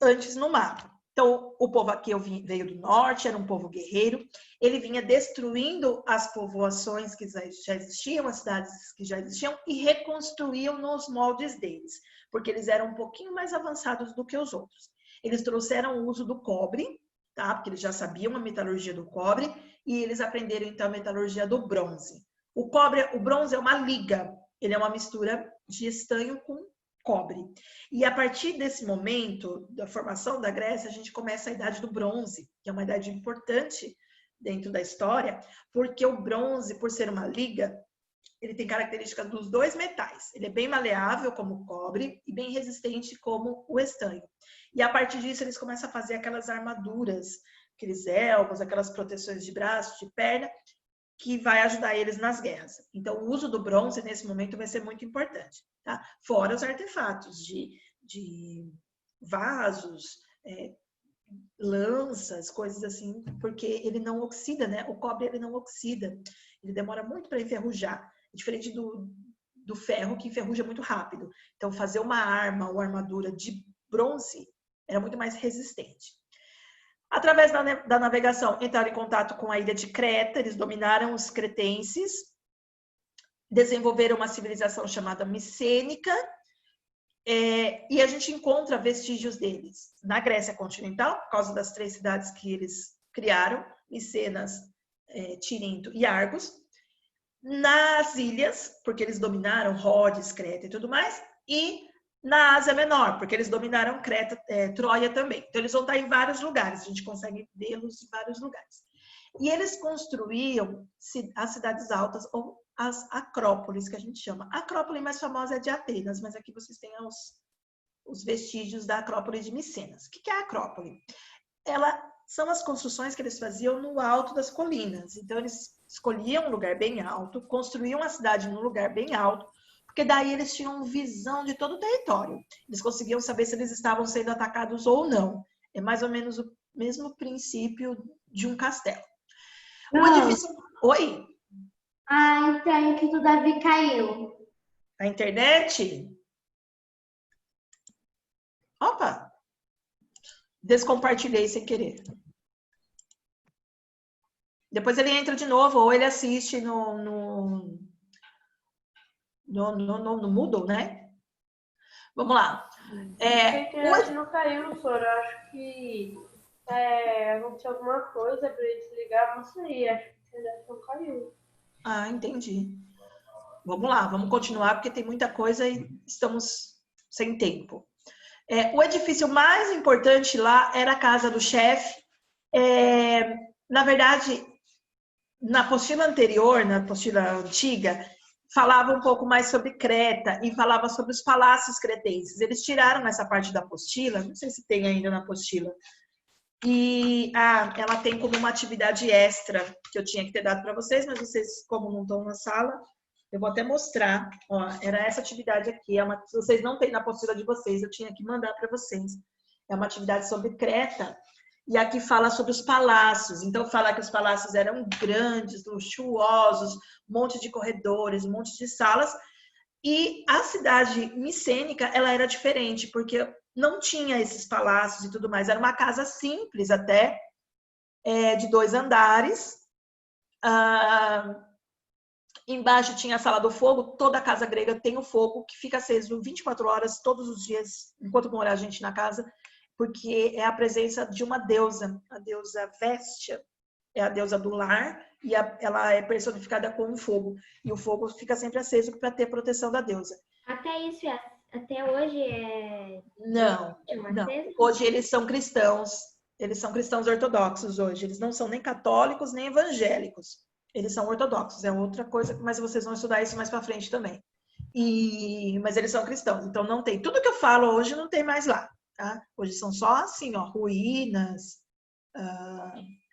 antes no mapa. Então, o povo aqui veio do norte, era um povo guerreiro. Ele vinha destruindo as povoações que já existiam, as cidades que já existiam, e reconstruíam nos moldes deles, porque eles eram um pouquinho mais avançados do que os outros. Eles trouxeram o uso do cobre, tá? Porque eles já sabiam a metalurgia do cobre, e eles aprenderam, então, a metalurgia do bronze. O bronze é uma liga, ele é uma mistura de estanho com cobre. E a partir desse momento da formação da Grécia, a gente começa a idade do bronze, que é uma idade importante dentro da história, porque o bronze, por ser uma liga, ele tem características dos 2 metais. Ele é bem maleável, como o cobre, e bem resistente, como o estanho. E a partir disso, eles começam a fazer aquelas armaduras, aqueles elmos, aquelas proteções de braço, de perna, que vai ajudar eles nas guerras. Então, o uso do bronze, nesse momento, vai ser muito importante. Tá? Fora os artefatos de vasos, lanças, coisas assim, porque ele não oxida, né? O cobre, ele não oxida. Ele demora muito para enferrujar. Diferente do ferro, que enferruja muito rápido. Então, fazer uma arma ou armadura de bronze era muito mais resistente. Através da navegação, entraram em contato com a ilha de Creta, eles dominaram os cretenses, desenvolveram uma civilização chamada micênica, e a gente encontra vestígios deles na Grécia continental, por causa das 3 cidades que eles criaram, Micenas, Tirinto e Argos, nas ilhas, porque eles dominaram Rhodes, Creta e tudo mais, e na Ásia Menor, porque eles dominaram Creta, Troia também. Então, eles vão estar em vários lugares, a gente consegue vê-los em vários lugares. E eles construíam as cidades altas, ou as acrópolis, que a gente chama. A acrópole mais famosa é de Atenas, mas aqui vocês têm os vestígios da acrópole de Micenas. O que é a acrópole? São as construções que eles faziam no alto das colinas. Então, eles escolhiam um lugar bem alto, construíam a cidade num lugar bem alto, porque daí eles tinham visão de todo o território. Eles conseguiam saber se eles estavam sendo atacados ou não. É mais ou menos o mesmo princípio de um castelo. O edifício... Oi? A internet do Davi caiu. A internet? Opa! Descompartilhei sem querer. Depois ele entra de novo, ou ele assiste no Moodle, né? Vamos lá. A internet não caiu, Sora. Acho que aconteceu alguma coisa para ele desligar, não sei. Acho que a internet não caiu. Ah, entendi. Vamos lá, vamos continuar, porque tem muita coisa e estamos sem tempo. O edifício mais importante lá era a casa do chefe. Na verdade, na apostila anterior, na apostila antiga, falava um pouco mais sobre Creta e falava sobre os palácios cretenses. Eles tiraram essa parte da apostila, não sei se tem ainda na apostila. E ela tem como uma atividade extra que eu tinha que ter dado para vocês, mas vocês, como não estão na sala, eu vou até mostrar. Ó, era essa atividade aqui. Se vocês não têm na apostila de vocês, eu tinha que mandar para vocês. É uma atividade sobre Creta. E aqui fala sobre os palácios. Então, fala que os palácios eram grandes, luxuosos, um monte de corredores, um monte de salas. E a cidade micênica, ela era diferente, porque não tinha esses palácios e tudo mais. Era uma casa simples até, de 2 andares. Embaixo tinha a sala do fogo. Toda a casa grega tem o fogo, que fica aceso 24 horas, todos os dias, enquanto morar a gente na casa, porque é a presença de uma deusa, a deusa Véstia, é a deusa do lar, e ela é personificada com o fogo. E o fogo fica sempre aceso para ter proteção da deusa. Até hoje é... Não. Hoje eles são cristãos ortodoxos hoje. Eles não são nem católicos, nem evangélicos. Eles são ortodoxos, é outra coisa, mas vocês vão estudar isso mais para frente também. Mas eles são cristãos, então não tem. Tudo que eu falo hoje não tem mais lá. Tá? Hoje são só assim, ó, ruínas,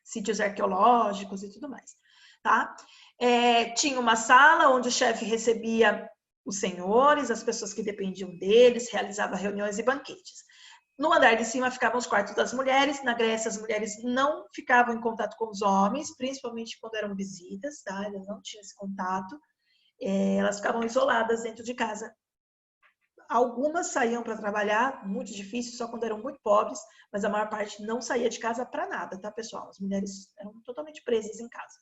sítios arqueológicos e tudo mais. Tá? Tinha uma sala onde o chefe recebia os senhores, as pessoas que dependiam deles, realizava reuniões e banquetes. No andar de cima ficavam os quartos das mulheres. Na Grécia, as mulheres não ficavam em contato com os homens, principalmente quando eram visitas, tá? Elas não tinham esse contato. Elas ficavam isoladas dentro de casa. Algumas saíam para trabalhar, muito difícil, só quando eram muito pobres, mas a maior parte não saía de casa para nada, tá, pessoal? As mulheres eram totalmente presas em casa.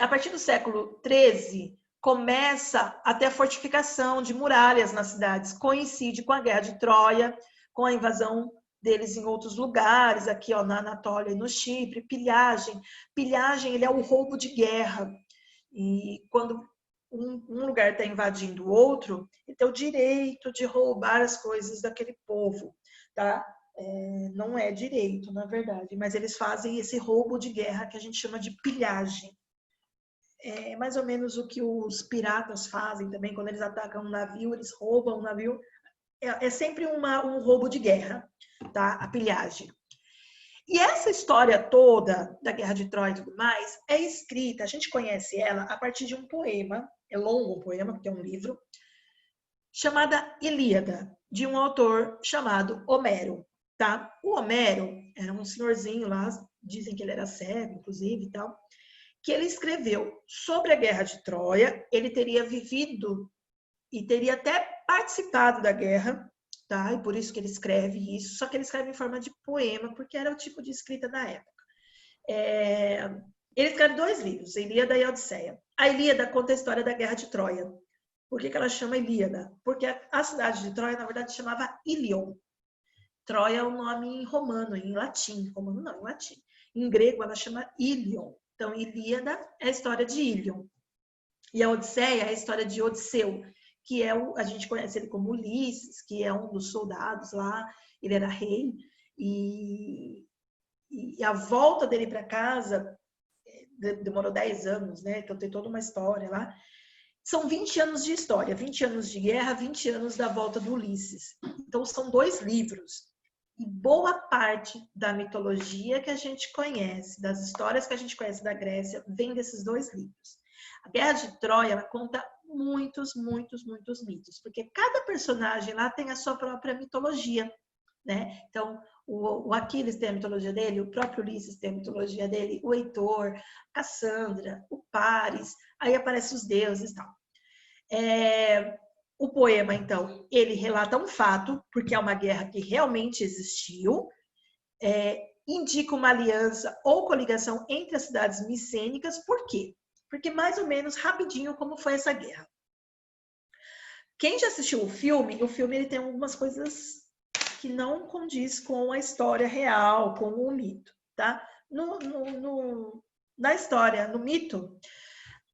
A partir do século XIII, começa a ter a fortificação de muralhas nas cidades. Coincide com a Guerra de Troia, com a invasão deles em outros lugares, aqui ó, na Anatólia e no Chipre. Pilhagem. Pilhagem, ele é o roubo de guerra. E quando um lugar está invadindo o outro, ele tem o direito de roubar as coisas daquele povo, tá? Não é direito, na verdade, mas eles fazem esse roubo de guerra que a gente chama de pilhagem. É mais ou menos o que os piratas fazem também, quando eles atacam um navio, eles roubam um navio. É sempre um roubo de guerra, tá? A pilhagem. E essa história toda da Guerra de Troia e tudo mais é escrita, a gente conhece ela a partir de um poema, é longo um poema, porque é um livro, chamada Ilíada, de um autor chamado Homero, tá? O Homero era um senhorzinho lá, dizem que ele era cego, inclusive, e tal, que ele escreveu sobre a Guerra de Troia. Ele teria vivido e teria até participado da guerra, tá? E por isso que ele escreve isso, só que ele escreve em forma de poema, porque era o tipo de escrita da época. Ele escreve 2 livros, a Ilíada e a Odisseia. A Ilíada conta a história da Guerra de Troia. Por que ela chama Ilíada? Porque a cidade de Troia, na verdade, chamava Ilion. Troia é um nome em romano, em latim. Romano não, em latim. Em grego, ela chama Ilion. Então, Ilíada é a história de Ilion. E a Odisseia é a história de Odisseu, que a gente conhece ele como Ulisses, que é um dos soldados lá. Ele era rei. E a volta dele para casa demorou 10 anos, né? Então tem toda uma história lá. São 20 anos de história, 20 anos de guerra, 20 anos da volta do Ulisses. Então são 2 livros. E boa parte da mitologia que a gente conhece, das histórias que a gente conhece da Grécia, vem desses 2 livros. A Guerra de Troia, ela conta muitos mitos, porque cada personagem lá tem a sua própria mitologia, né? Então, o Aquiles tem a mitologia dele, o próprio Ulisses tem a mitologia dele, o Heitor, Cassandra, o Paris, aí aparecem os deuses e tal. O poema, então, ele relata um fato, porque é uma guerra que realmente existiu, indica uma aliança ou coligação entre as cidades micênicas. Por quê? Porque mais ou menos rapidinho como foi essa guerra. Quem já assistiu o filme ele tem algumas coisas que não condiz com a história real, com o mito, tá? Na história, no mito,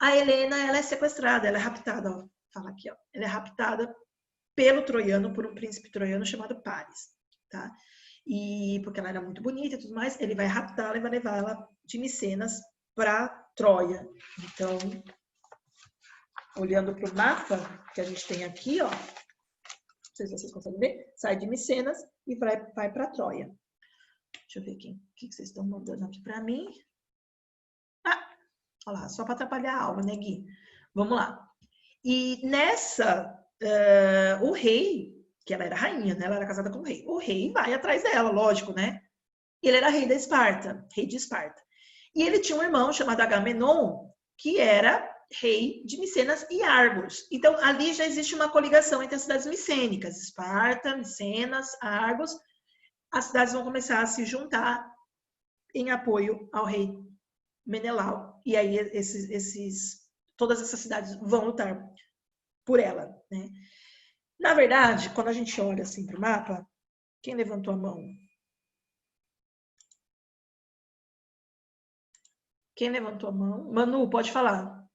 a Helena, ela é sequestrada, ela é raptada, ó, fala aqui, ó. Ela é raptada pelo troiano, por um príncipe troiano chamado Paris, tá? E porque ela era muito bonita e tudo mais, ele vai raptá-la e vai levar ela de Micenas para Troia. Então, olhando para o mapa que a gente tem aqui, ó, não sei se vocês conseguem ver, sai de Micenas e vai para Troia. Deixa eu ver aqui, o que vocês estão mandando aqui para mim. Ah, olha lá, só para atrapalhar a aula, né, Gui? Vamos lá. E nessa, o rei, que ela era rainha, né? Ela era casada com o rei vai atrás dela, lógico, né? Ele era rei da Esparta, rei de Esparta. E ele tinha um irmão chamado Agamenon, que era rei de Micenas e Argos. Então, ali já existe uma coligação entre as cidades micênicas, Esparta, Micenas, Argos. As cidades vão começar a se juntar em apoio ao rei Menelau. E aí, todas essas cidades vão lutar por ela, né? Na verdade, quando a gente olha assim para o mapa, quem levantou a mão? Quem levantou a mão? Manu, pode falar.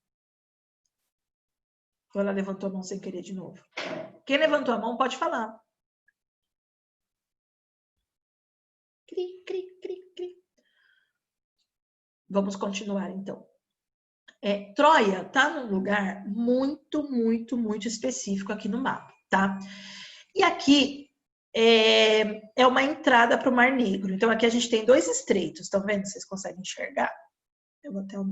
Ou ela levantou a mão sem querer de novo? Quem levantou a mão pode falar. Cri, cri, cri, cri. Vamos continuar, então. Troia está num lugar muito, muito, muito específico aqui no mapa, tá? E aqui é uma entrada para o Mar Negro. Então, aqui a gente tem dois estreitos, estão vendo? Vocês conseguem enxergar?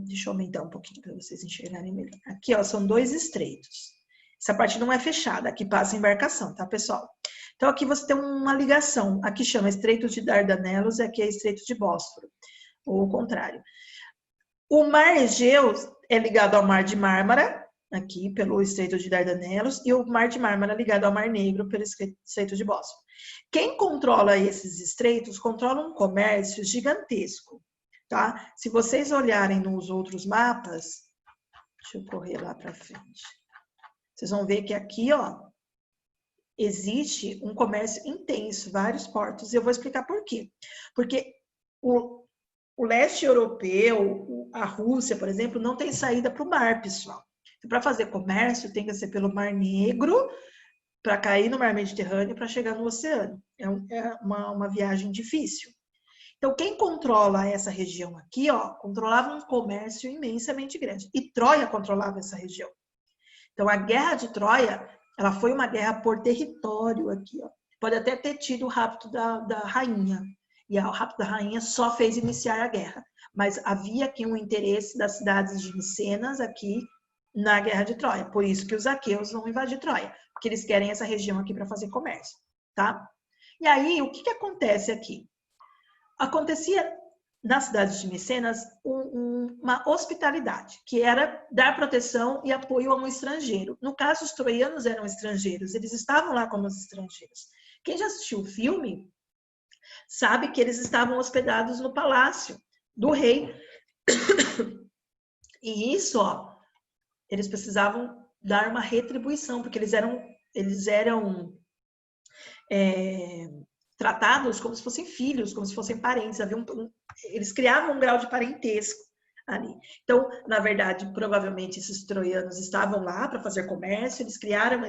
Deixa eu aumentar um pouquinho para vocês enxergarem melhor. Aqui, ó, são dois estreitos. Essa parte não é fechada, aqui passa a embarcação, tá, pessoal? Então, aqui você tem uma ligação. Aqui chama Estreito de Dardanelos e aqui é Estreito de Bósforo, ou o contrário. O Mar Egeu é ligado ao Mar de Mármara, aqui pelo Estreito de Dardanelos, e o Mar de Mármara ligado ao Mar Negro pelo Estreito de Bósforo. Quem controla esses estreitos controla um comércio gigantesco, tá? Se vocês olharem nos outros mapas, deixa eu correr lá para frente. Vocês vão ver que aqui, ó, existe um comércio intenso, vários portos, e eu vou explicar por quê. Porque o leste europeu, a Rússia, por exemplo, não tem saída para o mar, pessoal. Para fazer comércio, tem que ser pelo Mar Negro, para cair no Mar Mediterrâneo, para chegar no oceano. É uma viagem difícil. Então, quem controla essa região aqui, ó, controlava um comércio imensamente grande. E Troia controlava essa região. Então, a Guerra de Troia, ela foi uma guerra por território aqui, ó. Pode até ter tido o rapto da rainha. E o rapto da rainha só fez iniciar a guerra. Mas havia aqui um interesse das cidades de Micenas aqui na Guerra de Troia. Por isso que os aqueus vão invadir Troia. Porque eles querem essa região aqui para fazer comércio, tá? E aí, o que acontece aqui? Acontecia nas cidades de Micenas uma hospitalidade, que era dar proteção e apoio a um estrangeiro. No caso, os troianos eram estrangeiros, eles estavam lá como estrangeiros. Quem já assistiu o filme sabe que eles estavam hospedados no palácio do rei. E isso, ó, eles precisavam dar uma retribuição, porque eles eram tratados como se fossem filhos, como se fossem parentes. Eles criavam um grau de parentesco ali. Então, na verdade, provavelmente esses troianos estavam lá para fazer comércio, eles criaram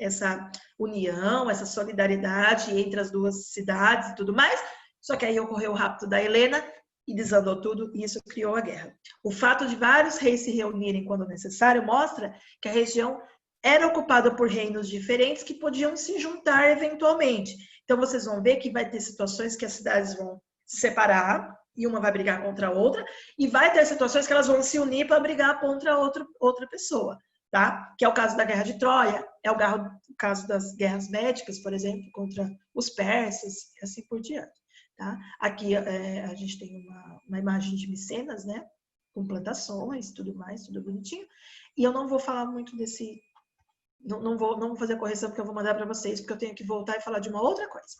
essa união, essa solidariedade entre as duas cidades e tudo mais. Só que aí ocorreu o rapto da Helena e desandou tudo, e isso criou a guerra. O fato de vários reis se reunirem quando necessário mostra que a região era ocupada por reinos diferentes que podiam se juntar eventualmente. Então, vocês vão ver que vai ter situações que as cidades vão se separar e uma vai brigar contra a outra, e vai ter situações que elas vão se unir para brigar contra outra pessoa, tá? Que é o caso da Guerra de Troia, é o caso das guerras médicas, por exemplo, contra os persas e assim por diante, tá? Aqui a gente tem uma imagem de Micenas, né? Com plantações, tudo mais, tudo bonitinho. E eu não vou falar muito desse... Não vou fazer a correção porque eu vou mandar para vocês, porque eu tenho que voltar e falar de uma outra coisa.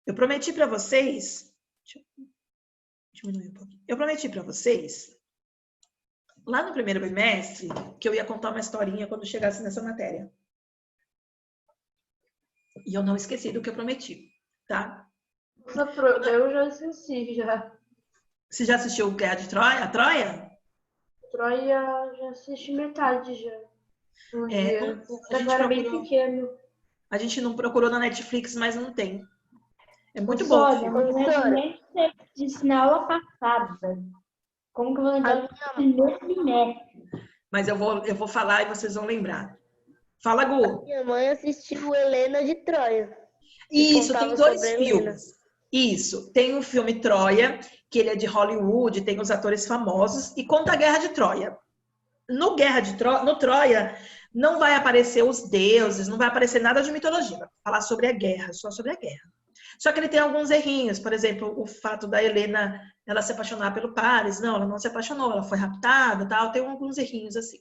Eu prometi para vocês. Deixa eu diminuir um pouquinho. Eu prometi para vocês, lá no primeiro bimestre, que eu ia contar uma historinha quando chegasse nessa matéria. E eu não esqueci do que eu prometi, tá? Eu já esqueci, já. Você já assistiu Guerra de Troia? A Troia? Troia, já assisti metade já. Um É, dia. a Eu gente era bem procurou. pequeno. A gente não procurou na Netflix, mas não tem. É muito bom o Olha, filme. mas nem você disse na aula passada. Como que eu vou lembrar do primeiro bimestre? Mas eu vou falar e vocês vão lembrar. Fala, Gu. Minha mãe assistiu Helena de Troia. Isso, contava tem dois sobre a Helena. filmes. Isso, tem o filme Troia, que ele é de Hollywood, tem os atores famosos, e conta a Guerra de Troia. No Troia, não vai aparecer os deuses, não vai aparecer nada de mitologia, vai falar sobre a guerra, só sobre a guerra. Só que ele tem alguns errinhos, por exemplo, o fato da Helena ela se apaixonar pelo Paris. Não, ela não se apaixonou, ela foi raptada, tal, tem alguns errinhos assim.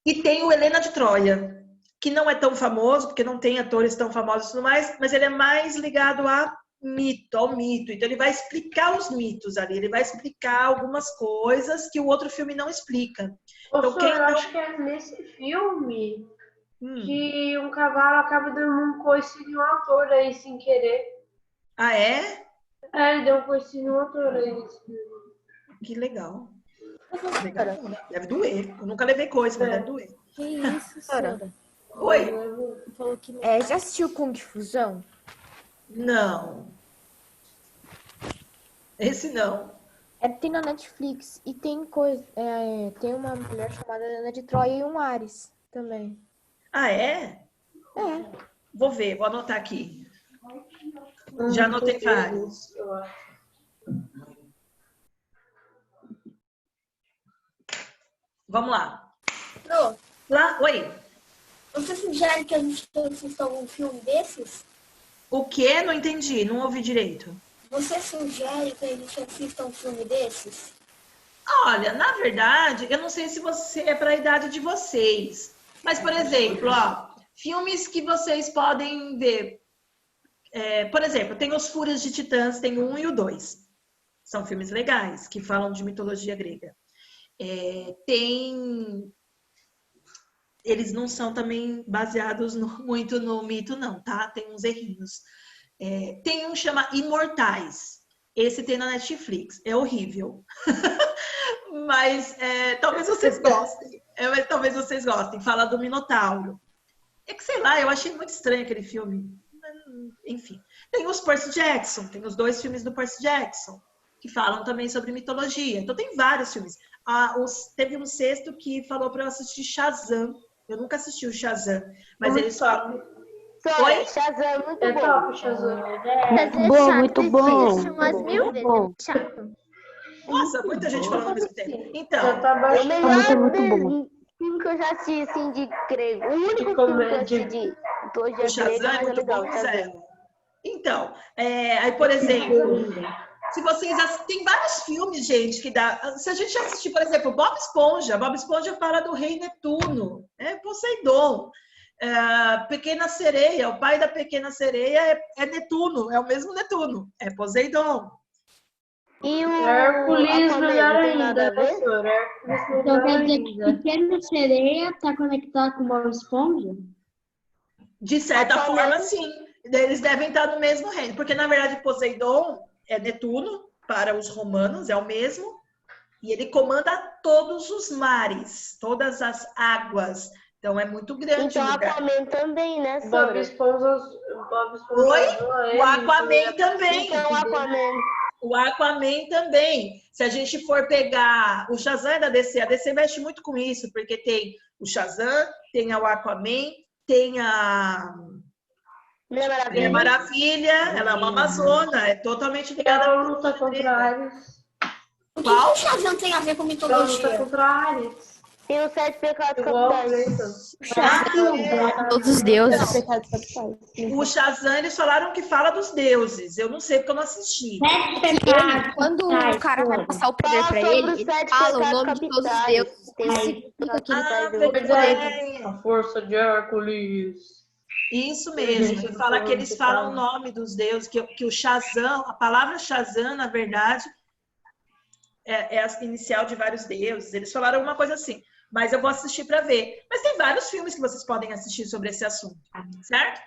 E tem o Helena de Troia, que não é tão famoso, porque não tem atores tão famosos e tudo mais, mas ele é mais ligado ao mito. Então ele vai explicar os mitos ali, ele vai explicar algumas coisas que o outro filme não explica. Então, Eu acho que é nesse filme que um cavalo acaba dando um coice em um ator aí sem querer. Ah, é? É, ele deu um coice em um ator aí nesse filme. Que legal. Legal. Deve doer. Eu nunca levei coisa, mas deve doer. Que isso, Sora? Oi? Falou que já assistiu Kung Fusão? Não. Esse não. Tem na Netflix e tem tem uma mulher chamada Helena de Troia e um Ares também. Ah, é? É. Vou ver, vou anotar aqui. Já anotei vários. Vamos lá. Pro, Oi. você sugere que a gente assista algum filme desses? O quê? Não entendi, não ouvi direito. Você sugere que a gente assista um filme desses? Olha, na verdade, eu não sei se você é para a idade de vocês. Mas, por exemplo, filmes que vocês podem ver. Por exemplo, tem Os Fúrias de Titãs, tem o 1 e o 2. São filmes legais, que falam de mitologia grega. Eles não são também baseados muito no mito, não, tá? Tem uns errinhos. Tem um que chama Imortais. Esse tem na Netflix. É horrível. Mas talvez vocês gostem. Talvez vocês gostem. Fala do Minotauro. É que, sei lá, eu achei muito estranho aquele filme. Enfim. Tem os Percy Jackson. Tem os 2 filmes do Percy Jackson, que falam também sobre mitologia. Então tem vários filmes. Teve um 6º que falou para eu assistir Shazam. Eu nunca assisti o Shazam. Mas eles falam... Oi? Shazam, muito bom. Top, Shazam. Muito bom. Umas 1000 vezes. Chato. Nossa, muita gente falando ao mesmo tempo. Então, É o melhor filme que eu já assisti, assim, de grego. O único filme que eu assisti de mitologia o Shazam grega, é mas é muito legal. bom, Shazam. Zé. Então, aí, por exemplo, se vocês tem vários filmes, gente, que dá. Se a gente assistir, por exemplo, Bob Esponja fala do rei Netuno, Poseidon. Pequena Sereia, o pai da Pequena Sereia é Netuno, é o mesmo Netuno, é Poseidon. E o Hércules melhor tem nada ainda, a ver? professor. Hércules Então melhor quer dizer que ainda. Pequena Sereia tá conectado com Bob Esponja? De certa forma, sim. Eles devem estar no mesmo reino, porque na verdade Poseidon é Netuno, para os romanos é o mesmo, e ele comanda todos os mares, todas as águas. Então é muito grande. Então o lugar. Aquaman também, né, Bob Sora? Esponja. Oi? O Aquaman também. Então Aquaman. O Aquaman também. Se a gente for pegar o Shazam é da DC, a DC mexe muito com isso, porque tem o Shazam, tem o Aquaman, tem a Mulher Maravilha, ela é uma amazona, é totalmente ligada. Ela luta contra Ares. O que Qual? o Shazam tem a ver com Ela luta mitologia? contra Ares. Tem os 7 pecados Igual capitais. Todos os deuses. O Shazam, eles falaram que fala dos deuses. Eu não sei porque eu não assisti. Quando o cara vai passar o poder pra ele, ele fala o nome de todos os deuses. Tem Significa que ele vai verdade. A força de Hércules. Isso mesmo. Ele fala que eles falam o nome dos deuses, que o Shazam, a palavra Shazam, na verdade, é a inicial de vários deuses. Eles falaram alguma coisa assim. Mas eu vou assistir para ver. Mas tem vários filmes que vocês podem assistir sobre esse assunto, certo?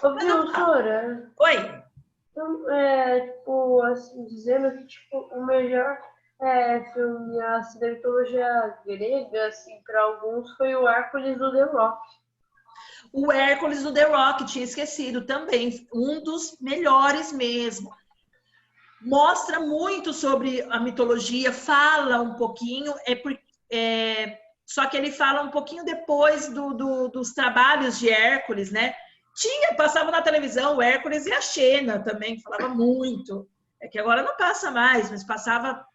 Ô, professora. Oi. Então, tipo, assim, dizendo que, tipo, o melhor filme assim, da mitologia grega, assim, para alguns, foi o Hércules do The Rock. O Hércules do The Rock, tinha esquecido também. Um dos melhores mesmo. Mostra muito sobre a mitologia, fala um pouquinho, só que ele fala um pouquinho depois dos trabalhos de Hércules, né? Passava na televisão o Hércules e a Xena também, falava muito. É que agora não passa mais, mas passava,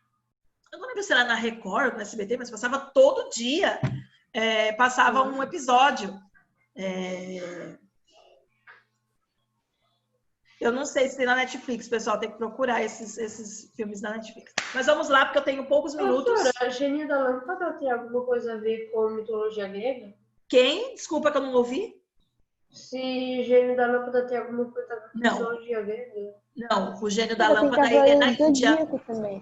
eu não lembro se era na Record, no SBT, mas passava todo dia, passava um episódio. Eu não sei se tem na Netflix, pessoal, tem que procurar esses filmes na Netflix. Mas vamos lá, porque eu tenho poucos minutos. A Gênio da Lâmpada tem alguma coisa a ver com mitologia grega? Quem? Desculpa que eu não ouvi. Se Gênio da Lâmpada tem alguma coisa a ver com mitologia grega? Não, o Gênio da Lâmpada ele é da Índia. Também.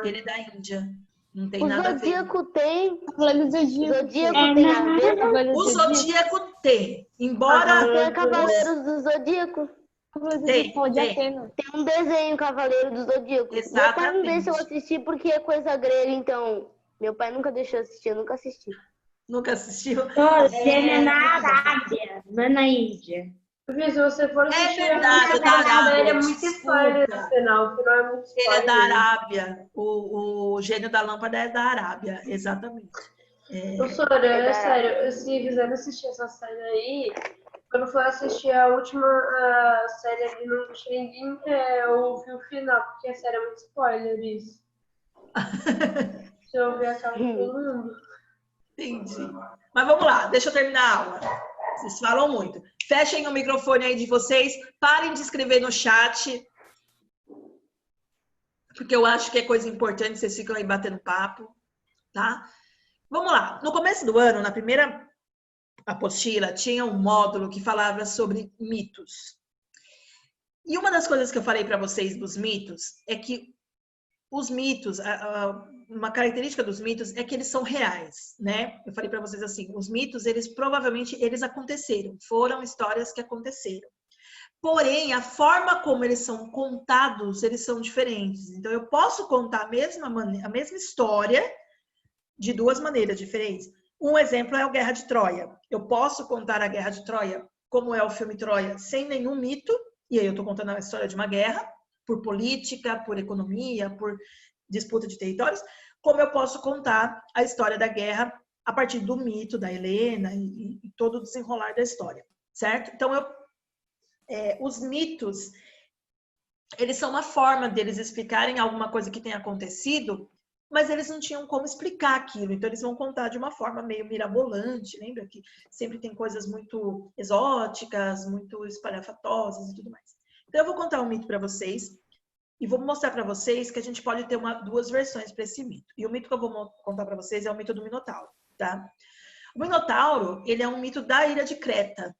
Ele é da Índia. Não tem O nada a ver. Zodíaco tem. Cavaleiro do Zodíaco. Zodíaco tem a ver. O Zodíaco tem. Embora. Tem Cavaleiros do Zodíaco. Tem. Tem um desenho Cavaleiro do Zodíaco. Exatamente. Meu pai não deixa eu assistir porque é coisa grega, então. Meu pai nunca deixou eu assistir, eu nunca assisti. Nunca assistiu? É na Arábia, não é na Índia. Porque se você for assistir, verdade, da Arábia. ele é muito spoiler no final. O final é muito spoiler. Ele é da Arábia. O Gênio da Lâmpada é da Arábia, exatamente. Professora, sério, se quiser assistir essa série aí, quando for assistir a última série ali no Xerenguin, ouvi o final, porque a série é muito spoiler isso. Se eu ouvir acaba todo mundo. Entendi. Mas vamos lá, deixa eu terminar a aula. Vocês falam muito. Fechem o microfone aí de vocês, parem de escrever no chat, porque eu acho que é coisa importante, vocês ficam aí batendo papo, tá? Vamos lá. No começo do ano, na primeira apostila, tinha um módulo que falava sobre mitos. E uma das coisas que eu falei para vocês dos mitos é que os mitos, uma característica dos mitos é que eles são reais, né? Eu falei para vocês assim, os mitos, provavelmente aconteceram, foram histórias que aconteceram. Porém, a forma como eles são contados, eles são diferentes. Então, eu posso contar a mesma história de duas maneiras diferentes. Um exemplo é a Guerra de Troia. Eu posso contar a Guerra de Troia, como é o filme Troia, sem nenhum mito, e aí eu estou contando a história de uma guerra, por política, por economia, por disputa de territórios, como eu posso contar a história da guerra a partir do mito da Helena e todo o desenrolar da história, certo? Então, os mitos, eles são uma forma deles explicarem alguma coisa que tenha acontecido, mas eles não tinham como explicar aquilo, então eles vão contar de uma forma meio mirabolante, lembra que sempre tem coisas muito exóticas, muito espalhafatosas e tudo mais. Então, eu vou contar um mito para vocês e vou mostrar para vocês que a gente pode ter duas versões para esse mito. E o mito que eu vou contar para vocês é o mito do Minotauro, tá? O Minotauro, ele é um mito da ilha de Creta.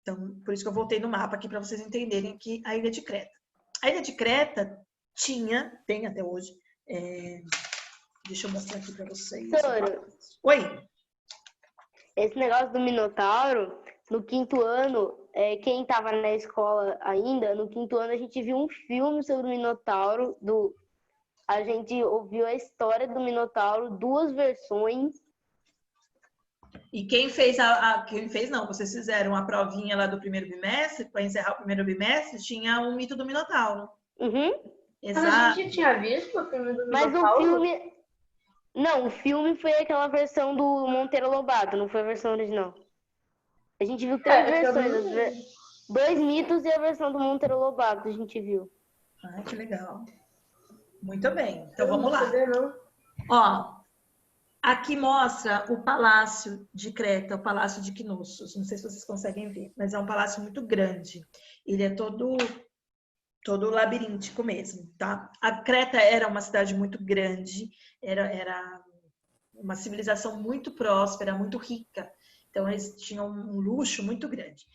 Então, por isso que eu voltei no mapa aqui para vocês entenderem que a ilha de Creta. A ilha de Creta tem até hoje. Deixa eu mostrar aqui para vocês. Oi. Esse negócio do Minotauro, no 5º ano, quem estava na escola ainda, no 5º ano a gente viu um filme sobre o Minotauro. A gente ouviu a história do Minotauro, 2 versões. E quem fez não, vocês fizeram a provinha lá do primeiro bimestre, para encerrar o primeiro bimestre, tinha um mito do Minotauro. Uhum. Exato. Mas a gente tinha visto o filme do Minotauro? Mas o filme... Não, o filme foi aquela versão do Monteiro Lobato, não foi a versão original. A gente viu 3 versões, 2 mitos e a versão do Monteiro Lobato, a gente viu. Ai, que legal. Muito bem, então vamos lá. Ó, aqui mostra o Palácio de Creta, o Palácio de Knossos. Não sei se vocês conseguem ver, mas é um palácio muito grande. Ele é todo labiríntico mesmo, tá? A Creta era uma cidade muito grande, era uma civilização muito próspera, muito rica. Então, eles tinham um luxo muito grande.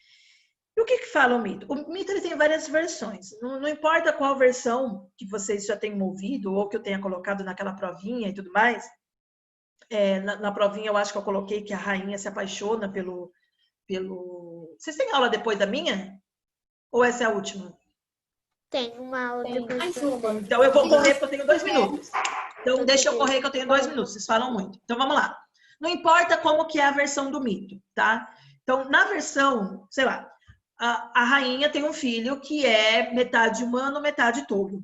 E o que fala o mito? O mito ele tem várias versões. Não importa qual versão que vocês já tenham ouvido ou que eu tenha colocado naquela provinha e tudo mais. Na provinha eu acho que eu coloquei que a rainha se apaixona pelo... Vocês têm aula depois da minha? Ou essa é a última? Tem uma outra coisa. Então eu vou correr porque eu tenho 2 minutos. Então deixa eu correr que eu tenho 2 minutos. Vocês falam muito. Então vamos lá. Não importa como que é a versão do mito, tá? Então na versão, sei lá, a rainha tem um filho que é metade humano, metade touro.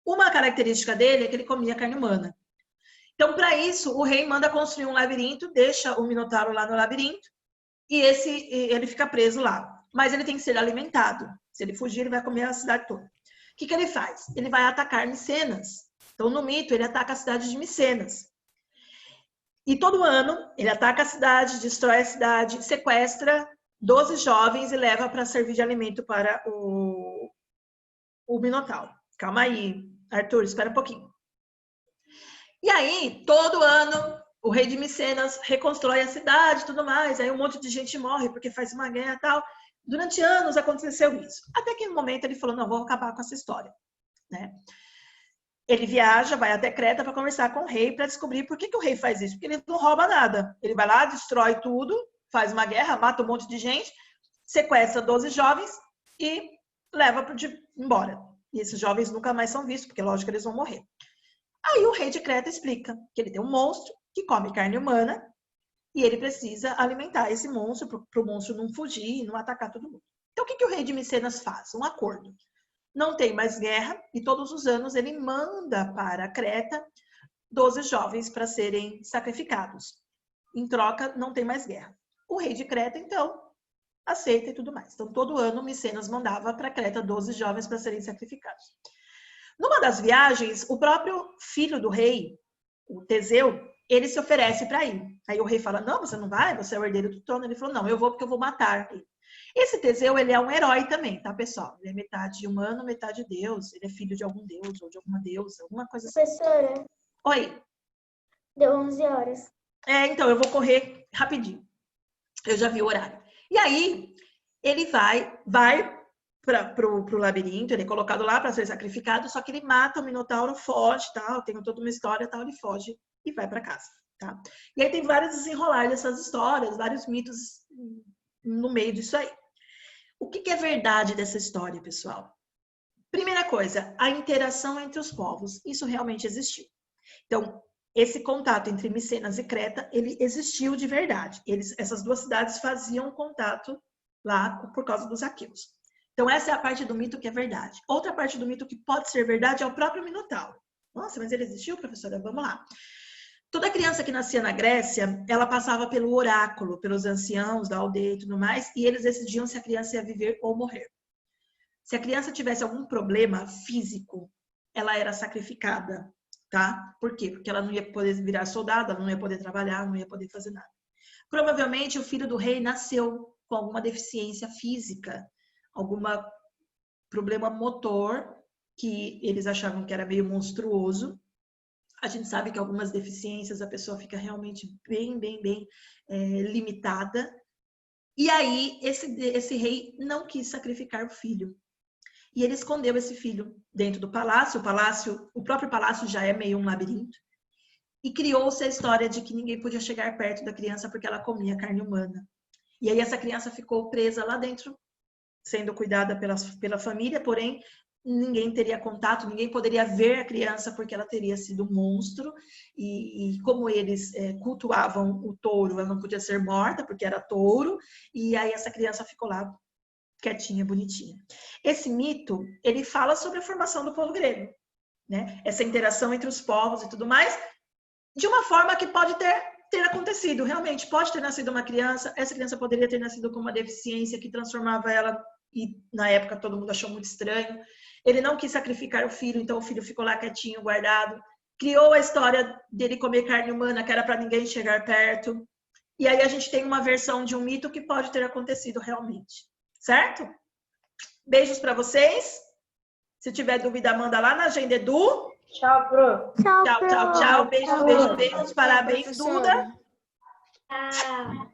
Uma característica dele é que ele comia carne humana. Então, para isso, o rei manda construir um labirinto, deixa o Minotauro lá no labirinto e ele fica preso lá. Mas ele tem que ser alimentado. Se ele fugir, ele vai comer a cidade toda. O que ele faz? Ele vai atacar Micenas. Então, no mito, ele ataca a cidade de Micenas. E todo ano, ele ataca a cidade, destrói a cidade, sequestra 12 jovens e leva para servir de alimento para o Minotauro. Calma aí, Arthur, espera um pouquinho. E aí, todo ano, o rei de Micenas reconstrói a cidade e tudo mais. Aí um monte de gente morre porque faz uma guerra e tal. Durante anos aconteceu isso. Até que em um momento ele falou, não, vou acabar com essa história. Né? Ele viaja, vai até Creta para conversar com o rei para descobrir por que o rei faz isso. Porque ele não rouba nada. Ele vai lá, destrói tudo, faz uma guerra, mata um monte de gente, sequestra 12 jovens e leva embora. E esses jovens nunca mais são vistos, porque lógico que eles vão morrer. Aí o rei de Creta explica que ele tem um monstro que come carne humana e ele precisa alimentar esse monstro para o monstro não fugir e não atacar todo mundo. Então o que o rei de Micenas faz? Um acordo. Não tem mais guerra e todos os anos ele manda para Creta 12 jovens para serem sacrificados. Em troca, não tem mais guerra. O rei de Creta, então, aceita e tudo mais. Então, todo ano, Micenas mandava para Creta 12 jovens para serem sacrificados. Numa das viagens, o próprio filho do rei, o Teseu, ele se oferece para ir. Aí o rei fala, não, você não vai, você é o herdeiro do trono. Ele falou, não, eu vou porque eu vou matar ele. Esse Teseu, ele é um herói também, tá, pessoal? Ele é metade humano, metade deus. Ele é filho de algum deus ou de alguma deusa, alguma coisa assim. Professora, Oi. deu 11 horas. Então, eu vou correr rapidinho. Eu já vi o horário. E aí, ele vai pro labirinto, ele é colocado lá para ser sacrificado, só que ele mata o Minotauro, foge, tal, tem toda uma história, tal, ele foge e vai para casa, tá? E aí tem vários desenrolar dessas histórias, vários mitos no meio disso aí. O que é verdade dessa história, pessoal? Primeira coisa, a interação entre os povos, isso realmente existiu. Então, esse contato entre Micenas e Creta, ele existiu de verdade. Essas duas cidades faziam contato lá por causa dos aqueus. Então, essa é a parte do mito que é verdade. Outra parte do mito que pode ser verdade é o próprio Minotauro. Nossa, mas ele existiu, professora? Vamos lá. Toda criança que nascia na Grécia, ela passava pelo oráculo, pelos anciãos da aldeia e tudo mais, e eles decidiam se a criança ia viver ou morrer. Se a criança tivesse algum problema físico, ela era sacrificada, tá? Por quê? Porque ela não ia poder virar soldado, ela não ia poder trabalhar, não ia poder fazer nada. Provavelmente o filho do rei nasceu com alguma deficiência física, algum problema motor que eles achavam que era meio monstruoso. A gente sabe que algumas deficiências a pessoa fica realmente bem limitada. E aí esse rei não quis sacrificar o filho. E ele escondeu esse filho dentro do palácio. O próprio palácio já é meio um labirinto. E criou-se a história de que ninguém podia chegar perto da criança porque ela comia carne humana. E aí essa criança ficou presa lá dentro, sendo cuidada pela família, porém ninguém teria contato, ninguém poderia ver a criança porque ela teria sido um monstro. E como eles cultuavam o touro, ela não podia ser morta porque era touro. E aí essa criança ficou lá quietinha, bonitinha. Esse mito, ele fala sobre a formação do povo grego, né? Essa interação entre os povos e tudo mais, de uma forma que pode ter acontecido, realmente, pode ter nascido uma criança, essa criança poderia ter nascido com uma deficiência que transformava ela, e na época todo mundo achou muito estranho. Ele não quis sacrificar o filho, então o filho ficou lá quietinho, guardado. Criou a história dele comer carne humana, que era para ninguém chegar perto. E aí a gente tem uma versão de um mito que pode ter acontecido realmente. Certo? Beijos para vocês. Se tiver dúvida, manda lá na Agenda Edu. Tchau, Pro. Tchau. Beijos. Parabéns, Duda.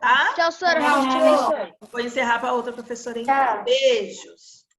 Tá? Tchau, senhora. Tchau. Vou encerrar para outra professora. Tchau. Beijos.